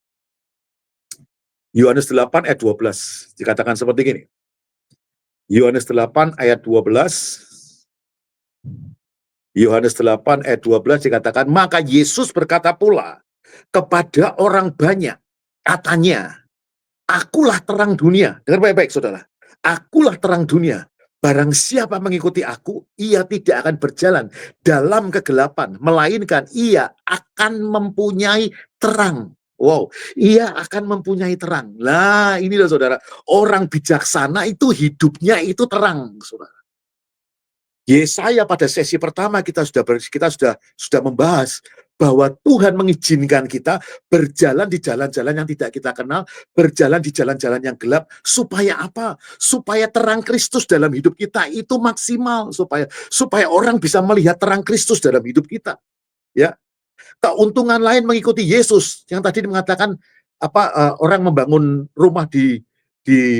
Yohanes 8 ayat 12. Dikatakan seperti ini. Yohanes 8 ayat 12. Yohanes 8 ayat 12 dikatakan, maka Yesus berkata pula kepada orang banyak, katanya, akulah terang dunia. Dengar baik-baik saudara. Akulah terang dunia. Barang siapa mengikuti aku, ia tidak akan berjalan dalam kegelapan, melainkan ia akan mempunyai terang. Wow, ia akan mempunyai terang. Lah, ini loh saudara, orang bijaksana itu hidupnya itu terang, saudara. Yesaya pada sesi pertama kita sudah membahas bahwa Tuhan mengizinkan kita berjalan di jalan-jalan yang tidak kita kenal, berjalan di jalan-jalan yang gelap, supaya apa? Supaya terang Kristus dalam hidup kita itu maksimal, supaya orang bisa melihat terang Kristus dalam hidup kita. Ya, keuntungan lain mengikuti Yesus yang tadi mengatakan orang membangun rumah di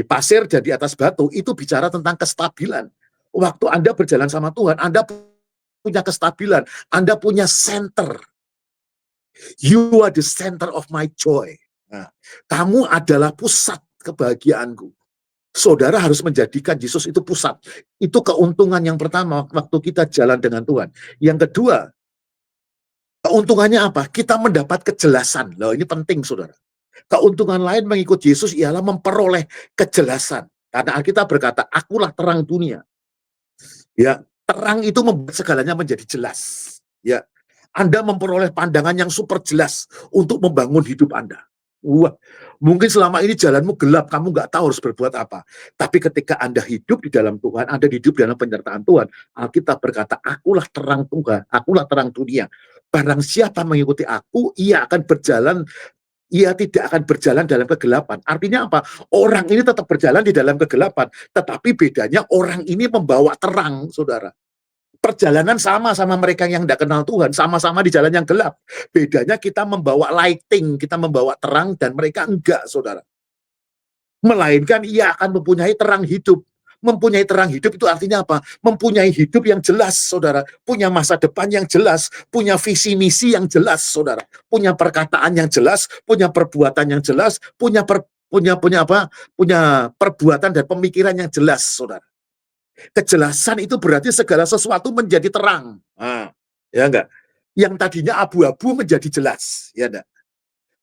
pasir dan di atas batu, itu bicara tentang kestabilan. Waktu Anda berjalan sama Tuhan, Anda punya kestabilan, Anda punya center. You are the center of my joy. Nah, kamu adalah pusat kebahagiaanku. Saudara harus menjadikan Yesus itu pusat. Itu keuntungan yang pertama waktu kita jalan dengan Tuhan. Yang kedua, keuntungannya apa? Kita mendapat kejelasan. Loh, ini penting, saudara. Keuntungan lain mengikut Yesus ialah memperoleh kejelasan. Karena Alkitab berkata, akulah terang dunia. Ya, terang itu membuat segalanya menjadi jelas. Ya, Anda memperoleh pandangan yang super jelas untuk membangun hidup Anda. Wah, mungkin selama ini jalanmu gelap, kamu nggak tahu harus berbuat apa. Tapi ketika Anda hidup di dalam Tuhan, Anda hidup dalam penyertaan Tuhan, Alkitab berkata, akulah terang Tuhan, akulah terang dunia. Barang siapa mengikuti aku, ia tidak akan berjalan dalam kegelapan. Artinya apa? Orang ini tetap berjalan di dalam kegelapan, tetapi bedanya orang ini membawa terang, saudara. Perjalanan sama mereka yang tidak kenal Tuhan, sama-sama di jalan yang gelap. Bedanya kita membawa lighting, kita membawa terang, dan mereka enggak, saudara. Melainkan ia akan mempunyai terang hidup. Mempunyai terang hidup itu artinya apa? Mempunyai hidup yang jelas, saudara. Punya masa depan yang jelas, punya visi misi yang jelas, saudara. Punya perkataan yang jelas, punya perbuatan yang jelas, punya perbuatan dan pemikiran yang jelas, saudara. Kejelasan itu berarti segala sesuatu menjadi terang. Nah, ya enggak? Yang tadinya abu-abu menjadi jelas, ya enggak?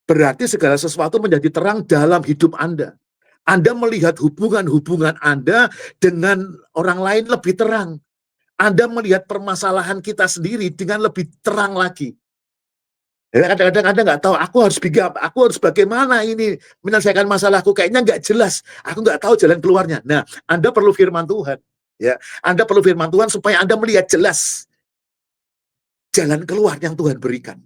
Berarti segala sesuatu menjadi terang dalam hidup Anda. Anda melihat hubungan-hubungan Anda dengan orang lain lebih terang. Anda melihat permasalahan kita sendiri dengan lebih terang lagi. Kadang-kadang Anda nggak tahu, aku harus bagaimana ini menyelesaikan masalahku, kayaknya nggak jelas, aku nggak tahu jalan keluarnya. Nah, Anda perlu firman Tuhan. Ya, Anda perlu firman Tuhan supaya Anda melihat jelas jalan keluar yang Tuhan berikan.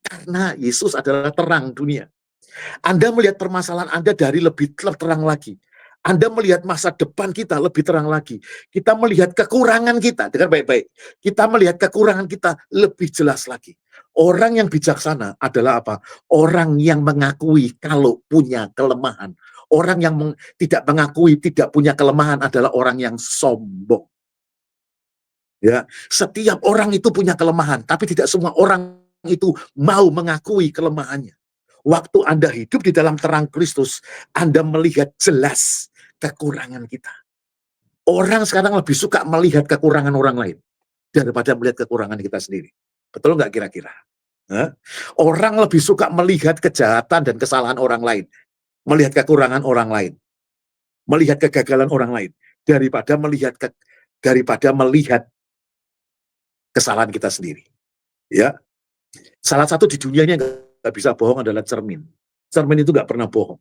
Karena Yesus adalah terang dunia. Anda melihat permasalahan Anda dari lebih terang lagi. Anda melihat masa depan kita lebih terang lagi. Kita melihat kekurangan kita, dengar baik-baik. Kita melihat kekurangan kita lebih jelas lagi. Orang yang bijaksana adalah apa? Orang yang mengakui kalau punya kelemahan. Orang yang tidak mengakui tidak punya kelemahan adalah orang yang sombong. Ya, setiap orang itu punya kelemahan, tapi tidak semua orang itu mau mengakui kelemahannya. Waktu Anda hidup di dalam terang Kristus, Anda melihat jelas kekurangan kita. Orang sekarang lebih suka melihat kekurangan orang lain daripada melihat kekurangan kita sendiri. Betul nggak kira-kira? Hah? Orang lebih suka melihat kejahatan dan kesalahan orang lain, melihat kekurangan orang lain, melihat kegagalan orang lain, daripada melihat kesalahan kita sendiri. Ya, salah satu di dunia ini yang nggak bisa bohong adalah cermin. Cermin itu nggak pernah bohong.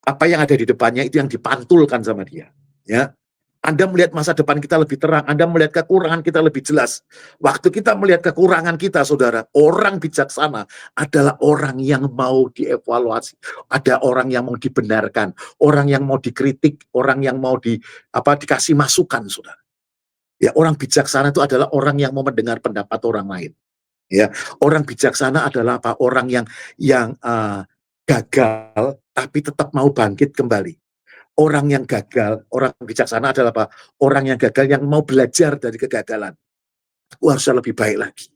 Apa yang ada di depannya itu yang dipantulkan sama dia. Ya, Anda melihat masa depan kita lebih terang, Anda melihat kekurangan kita lebih jelas. Waktu kita melihat kekurangan kita, saudara, orang bijaksana adalah orang yang mau dievaluasi, ada orang yang mau dibenarkan, orang yang mau dikritik, orang yang mau dikasih masukan, saudara. Ya, orang bijaksana itu adalah orang yang mau mendengar pendapat orang lain. Ya, orang bijaksana adalah apa? Orang yang gagal tapi tetap mau bangkit kembali. Orang yang gagal, orang bijaksana adalah apa? Orang yang gagal yang mau belajar dari kegagalan. Aku harus lebih baik lagi.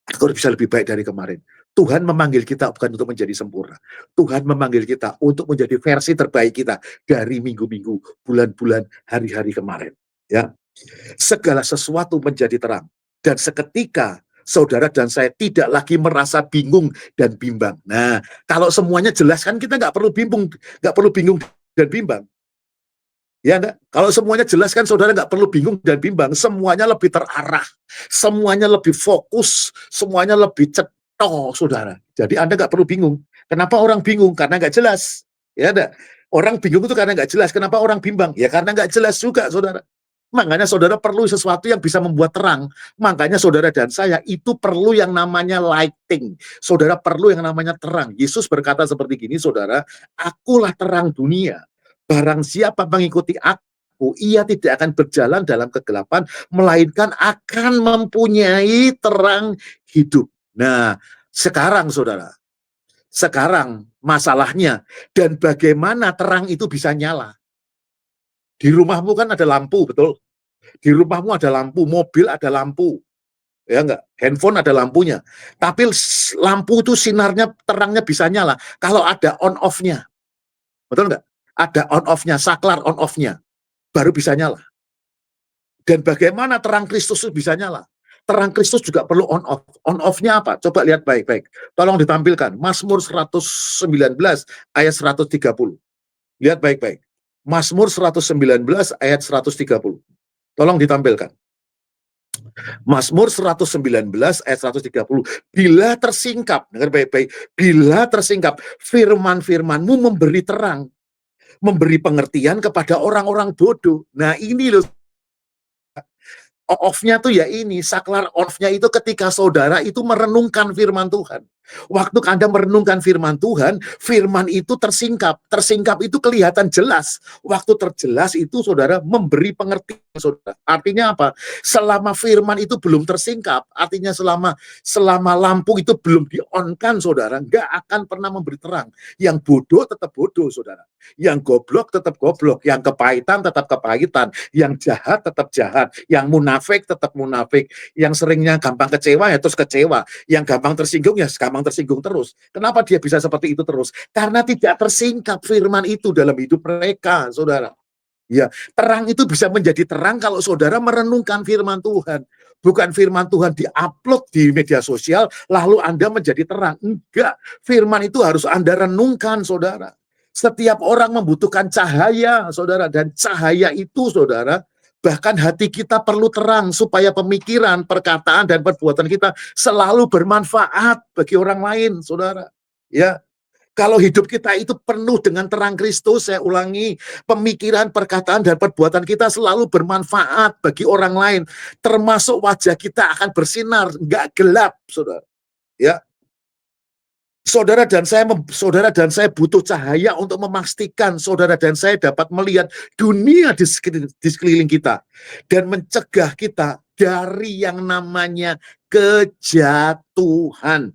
Aku harus bisa lebih baik dari kemarin. Tuhan memanggil kita bukan untuk menjadi sempurna. Tuhan memanggil kita untuk menjadi versi terbaik kita dari minggu-minggu, bulan-bulan, hari-hari kemarin. Ya, segala sesuatu menjadi terang. Dan seketika saudara dan saya tidak lagi merasa bingung dan bimbang. Nah, kalau semuanya jelas kan kita nggak perlu bingung dan bimbang. Ya enggak? Kalau semuanya jelas kan saudara nggak perlu bingung dan bimbang. Semuanya lebih terarah, semuanya lebih fokus, semuanya lebih cetok, saudara. Jadi Anda nggak perlu bingung. Kenapa orang bingung? Karena nggak jelas. Ya enggak? Orang bingung itu karena nggak jelas. Kenapa orang bimbang? Ya karena nggak jelas juga, saudara. Makanya saudara perlu sesuatu yang bisa membuat terang. Makanya saudara dan saya itu perlu yang namanya lighting. Saudara perlu yang namanya terang. Yesus berkata seperti gini, saudara, akulah terang dunia. Barang siapa mengikuti aku, ia tidak akan berjalan dalam kegelapan, melainkan akan mempunyai terang hidup. Nah, sekarang saudara, sekarang masalahnya, dan bagaimana terang itu bisa nyala. Di rumahmu kan ada lampu, betul? Di rumahmu ada lampu, mobil ada lampu, ya enggak? Handphone ada lampunya. Tapi lampu itu sinarnya, terangnya bisa nyala kalau ada on off-nya. Betul enggak? Ada on off-nya, saklar on off-nya, baru bisa nyala. Dan bagaimana terang Kristus itu bisa nyala? Terang Kristus juga perlu on off. On off-nya apa? Coba lihat baik-baik. Tolong ditampilkan. Mazmur 119 ayat 130. Lihat baik-baik. Mazmur 119 ayat 130. Tolong ditampilkan. Mazmur 119 ayat 130. Bila tersingkap, dengar baik-baik, bila tersingkap, firman-firmanmu memberi terang, memberi pengertian kepada orang-orang bodoh. Nah ini loh, off-nya tuh ya ini, saklar off-nya itu ketika saudara itu merenungkan firman Tuhan. Waktu Anda merenungkan firman Tuhan, firman itu tersingkap. Tersingkap itu kelihatan jelas. Waktu terjelas itu saudara memberi pengertian, saudara. Artinya apa? Selama firman itu belum tersingkap, artinya selama lampu itu belum di-on-kan, saudara, nggak akan pernah memberi terang. Yang bodoh tetap bodoh, saudara. Yang goblok tetap goblok. Yang kepahitan tetap kepahitan. Yang jahat tetap jahat. Yang munafik tetap munafik. Yang seringnya gampang kecewa ya terus kecewa. Yang gampang tersinggung ya gampang tersinggung terus. Kenapa dia bisa seperti itu terus? Karena tidak tersingkap firman itu dalam hidup mereka, saudara. Ya, terang itu bisa menjadi terang kalau saudara merenungkan firman Tuhan. Bukan firman Tuhan diupload di media sosial, lalu Anda menjadi terang. Enggak, firman itu harus Anda renungkan, saudara. Setiap orang membutuhkan cahaya, saudara. Dan cahaya itu, saudara, bahkan hati kita perlu terang supaya pemikiran, perkataan, dan perbuatan kita selalu bermanfaat bagi orang lain, saudara. Ya, kalau hidup kita itu penuh dengan terang Kristus, saya ulangi, pemikiran, perkataan, dan perbuatan kita selalu bermanfaat bagi orang lain. Termasuk wajah kita akan bersinar, nggak gelap, saudara. Ya, Saudara dan saya butuh cahaya untuk memastikan saudara dan saya dapat melihat dunia di sekeliling kita dan mencegah kita dari yang namanya kejatuhan.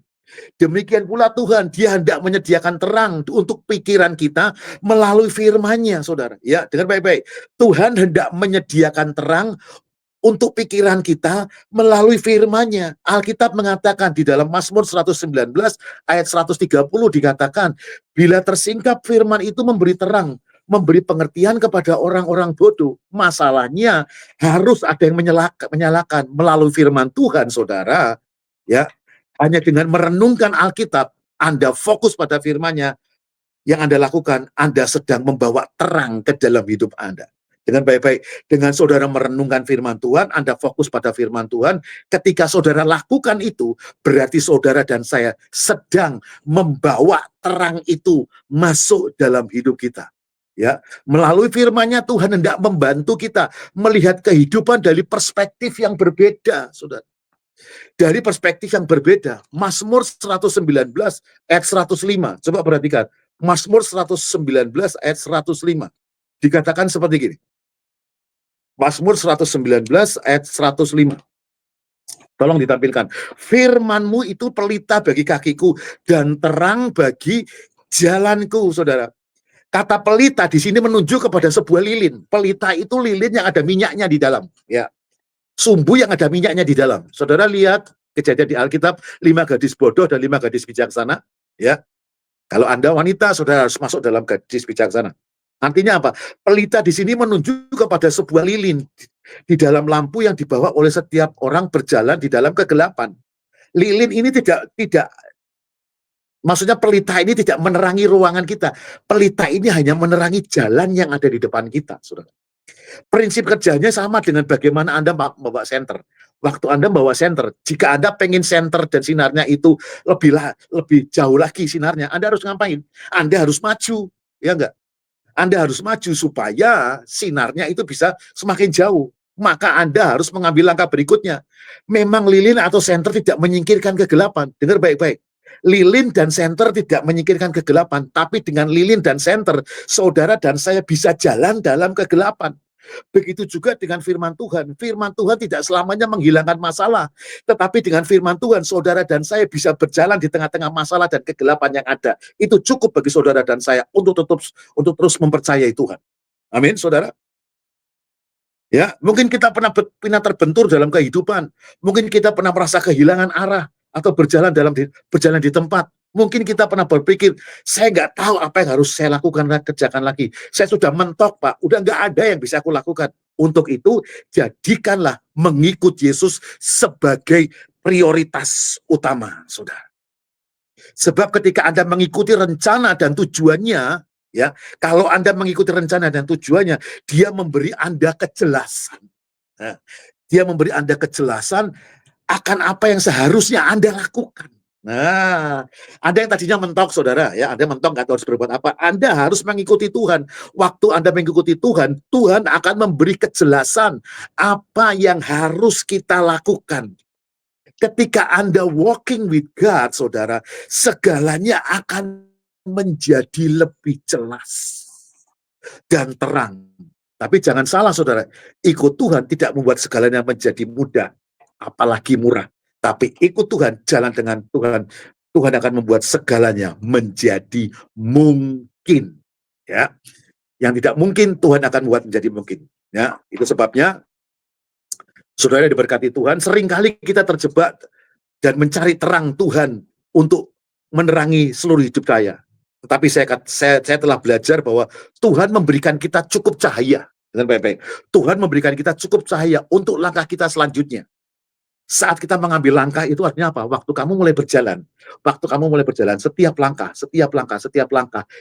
Demikian pula Tuhan, Dia hendak menyediakan terang untuk pikiran kita melalui firman-Nya, saudara. Ya, dengar baik-baik. Tuhan hendak menyediakan terang untuk pikiran kita melalui firman-Nya. Alkitab mengatakan di dalam Mazmur 119 ayat 130 dikatakan, bila tersingkap firman itu memberi terang, memberi pengertian kepada orang-orang bodoh. Masalahnya harus ada yang menyalakan melalui firman Tuhan, saudara. Ya, hanya dengan merenungkan Alkitab, Anda fokus pada firman-Nya, yang Anda lakukan, Anda sedang membawa terang ke dalam hidup Anda. Dengan baik-baik, dengan saudara merenungkan firman Tuhan, Anda fokus pada firman Tuhan, ketika saudara lakukan itu, berarti saudara dan saya sedang membawa terang itu masuk dalam hidup kita. Ya, melalui firman-Nya Tuhan hendak membantu kita melihat kehidupan dari perspektif yang berbeda, saudara. Dari perspektif yang berbeda. Mazmur 119 ayat 105. Coba perhatikan. Mazmur 119 ayat 105. Dikatakan seperti gini. Mazmur 119 ayat 105. Tolong ditampilkan. Firman-Mu itu pelita bagi kakiku dan terang bagi jalanku, saudara. Kata pelita di sini menunjuk kepada sebuah lilin. Pelita itu lilin yang ada minyaknya di dalam. Ya, sumbu yang ada minyaknya di dalam. Saudara lihat kejadian di Alkitab, 5 gadis bodoh dan 5 gadis bijaksana. Ya, kalau Anda wanita, saudara harus masuk dalam gadis bijaksana. Artinya apa? Pelita di sini menunjuk kepada sebuah lilin di dalam lampu yang dibawa oleh setiap orang berjalan di dalam kegelapan. Lilin ini tidak maksudnya pelita ini tidak menerangi ruangan kita. Pelita ini hanya menerangi jalan yang ada di depan kita, saudara. Prinsip kerjanya sama dengan bagaimana Anda membawa senter. Waktu Anda membawa senter, jika Anda pengen senter dan sinarnya itu lebih jauh lagi sinarnya, Anda harus ngapain? Anda harus maju, ya enggak? Anda harus maju supaya sinarnya itu bisa semakin jauh. Maka Anda harus mengambil langkah berikutnya. Memang lilin atau senter tidak menyingkirkan kegelapan. Dengar baik-baik. Lilin dan senter tidak menyingkirkan kegelapan, tapi dengan lilin dan senter, saudara dan saya bisa jalan dalam kegelapan. Begitu juga dengan firman Tuhan. Firman Tuhan tidak selamanya menghilangkan masalah. Tetapi dengan firman Tuhan, saudara dan saya bisa berjalan di tengah-tengah masalah dan kegelapan yang ada. Itu cukup bagi saudara dan saya untuk terus mempercayai Tuhan. Amin, saudara. Ya, mungkin kita pernah terbentur dalam kehidupan. Mungkin kita pernah merasa kehilangan arah atau berjalan di tempat. Mungkin kita pernah berpikir, saya nggak tahu apa yang harus saya lakukan, kerjakan lagi. Saya sudah mentok, Pak. Udah nggak ada yang bisa aku lakukan. Untuk itu, jadikanlah mengikut Yesus sebagai prioritas utama, saudara. Sebab ketika Anda mengikuti rencana dan tujuannya, ya, kalau Anda mengikuti rencana dan tujuannya, Dia memberi Anda kejelasan. Nah, Dia memberi Anda kejelasan akan apa yang seharusnya Anda lakukan. Nah, Anda yang tadinya mentok, saudara, ya, Anda mentok nggak tahu harus berbuat apa. Anda harus mengikuti Tuhan. Waktu Anda mengikuti Tuhan, Tuhan akan memberi kejelasan apa yang harus kita lakukan. Ketika Anda walking with God, saudara, segalanya akan menjadi lebih jelas dan terang. Tapi jangan salah, saudara, ikut Tuhan tidak membuat segalanya menjadi mudah, apalagi murah. Tapi ikut Tuhan, jalan dengan Tuhan, Tuhan akan membuat segalanya menjadi mungkin. Ya, yang tidak mungkin Tuhan akan membuat menjadi mungkin. Ya, itu sebabnya, saudara diberkati Tuhan, seringkali kita terjebak dan mencari terang Tuhan untuk menerangi seluruh hidup saya. Tetapi saya telah belajar bahwa Tuhan memberikan kita cukup cahaya. Dengan baik-baik. Tuhan memberikan kita cukup cahaya untuk langkah kita selanjutnya. Saat kita mengambil langkah itu artinya apa? Waktu kamu mulai berjalan. Waktu kamu mulai berjalan, setiap langkah,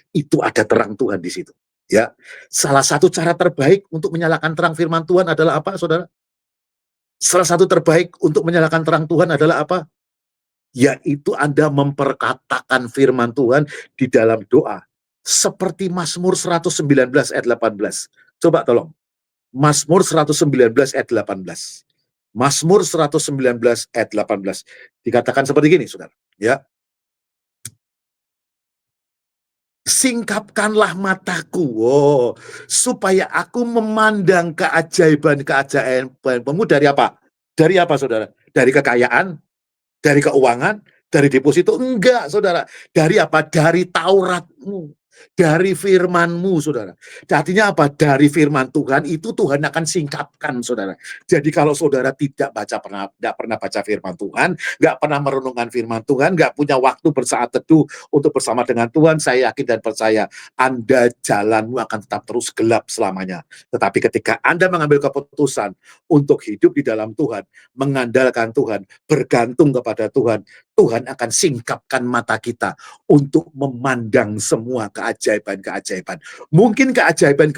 itu ada terang Tuhan di situ. Ya, salah satu cara terbaik untuk menyalakan terang firman Tuhan adalah apa, saudara? Salah satu terbaik untuk menyalakan terang Tuhan adalah apa? Yaitu Anda memperkatakan firman Tuhan di dalam doa. Seperti Mazmur 119 ayat 18. Coba tolong. Mazmur 119 ayat 18. Mazmur 119 ayat 18. Dikatakan seperti gini, saudara. Ya. singkapkanlah mataku, supaya aku memandang keajaiban-keajaibanmu dari apa? Dari apa, saudara? Dari kekayaan? Dari keuangan? Dari deposito? Enggak, saudara. Dari apa? Dari Tauratmu. Dari firman-Mu, saudara. Artinya apa? Dari firman Tuhan itu Tuhan akan singkapkan, saudara. Jadi kalau saudara tidak pernah baca firman Tuhan, nggak pernah merenungkan firman Tuhan, nggak punya waktu bersaat teduh untuk bersama dengan Tuhan, saya yakin dan percaya Anda jalanmu akan tetap terus gelap selamanya. Tetapi ketika Anda mengambil keputusan untuk hidup di dalam Tuhan, mengandalkan Tuhan, bergantung kepada Tuhan, Tuhan akan singkapkan mata kita untuk memandang semua keajaiban-keajaiban. Mungkin keajaiban,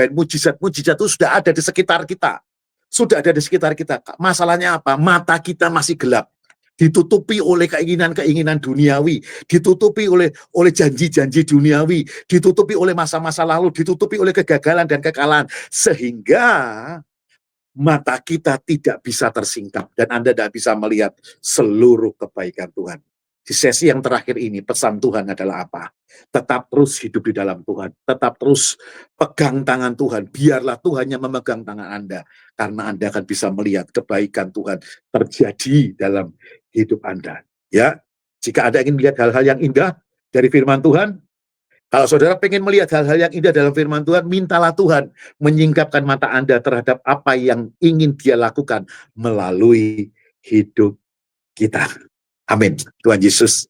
mujizat-mujizat itu sudah ada di sekitar kita. Sudah ada di sekitar kita. Masalahnya apa? Mata kita masih gelap. Ditutupi oleh keinginan-keinginan duniawi, ditutupi oleh janji-janji duniawi, ditutupi oleh masa-masa lalu, ditutupi oleh kegagalan dan kekalahan. Sehingga mata kita tidak bisa tersingkap dan Anda tidak bisa melihat seluruh kebaikan Tuhan. Di sesi yang terakhir ini, pesan Tuhan adalah apa? Tetap terus hidup di dalam Tuhan. Tetap terus pegang tangan Tuhan. Biarlah Tuhan yang memegang tangan Anda. Karena Anda akan bisa melihat kebaikan Tuhan terjadi dalam hidup Anda. Ya, jika Anda ingin melihat hal-hal yang indah dari firman Tuhan, kalau saudara pengen melihat hal-hal yang indah dalam firman Tuhan, mintalah Tuhan menyingkapkan mata Anda terhadap apa yang ingin Dia lakukan melalui hidup kita. Amin. Tuhan Yesus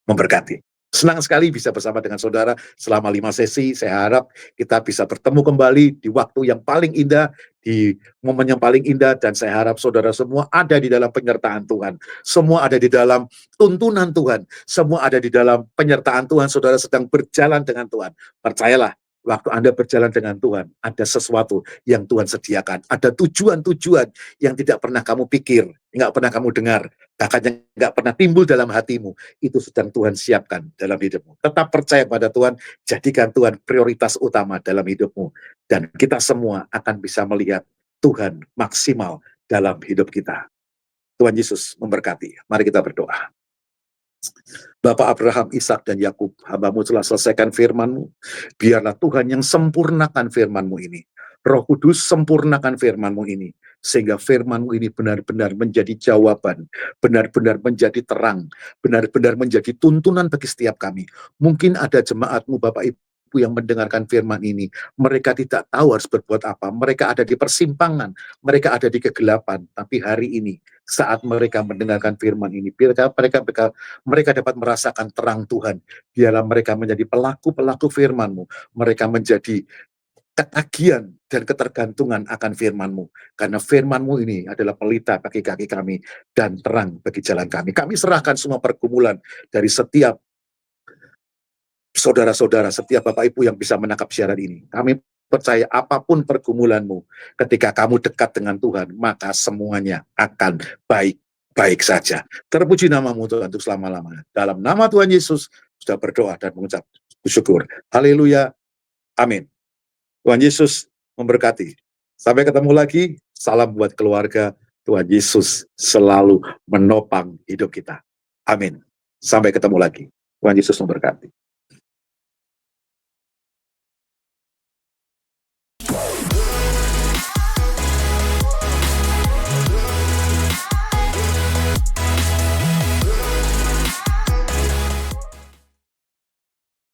memberkati. Senang sekali bisa bersama dengan saudara selama 5 sesi. Saya harap kita bisa bertemu kembali di waktu yang paling indah, di momen yang paling indah, dan saya harap saudara semua ada di dalam penyertaan Tuhan. Semua ada di dalam tuntunan Tuhan. Semua ada di dalam penyertaan Tuhan. Saudara sedang berjalan dengan Tuhan. Percayalah, waktu Anda berjalan dengan Tuhan, ada sesuatu yang Tuhan sediakan. Ada tujuan-tujuan yang tidak pernah kamu pikir, nggak pernah kamu dengar, bahkan yang nggak pernah timbul dalam hatimu, itu sedang Tuhan siapkan dalam hidupmu. Tetap percaya pada Tuhan, jadikan Tuhan prioritas utama dalam hidupmu. Dan kita semua akan bisa melihat Tuhan maksimal dalam hidup kita. Tuhan Yesus memberkati. Mari kita berdoa. Bapak Abraham, Ishak dan Yakub, hamba-Mu telah selesaikan firman-Mu. Biarlah Tuhan yang sempurnakan firman-Mu ini. Roh Kudus sempurnakan firman-Mu ini. Sehingga firman-Mu ini benar-benar menjadi jawaban, benar-benar menjadi terang, benar-benar menjadi tuntunan bagi setiap kami. Mungkin ada jemaat-Mu Bapak Ibu yang mendengarkan firman ini, mereka tidak tahu harus berbuat apa, mereka ada di persimpangan, mereka ada di kegelapan, tapi hari ini, saat mereka mendengarkan firman ini, mereka dapat merasakan terang Tuhan. Biarlah mereka menjadi pelaku-pelaku firman-Mu, mereka menjadi ketagihan dan ketergantungan akan firman-Mu, karena firman-Mu ini adalah pelita bagi kaki kami dan terang bagi jalan kami. Kami serahkan semua pergumulan dari setiap saudara-saudara, setiap Bapak Ibu yang bisa menangkap siaran ini. Kami percaya apapun pergumulanmu, ketika kamu dekat dengan Tuhan, maka semuanya akan baik-baik saja. Terpuji namamu Tuhan untuk selama-lamanya. Dalam nama Tuhan Yesus, sudah berdoa dan mengucap syukur. Haleluya. Amin. Tuhan Yesus memberkati. Sampai ketemu lagi. Salam buat keluarga. Tuhan Yesus selalu menopang hidup kita. Amin. Sampai ketemu lagi. Tuhan Yesus memberkati.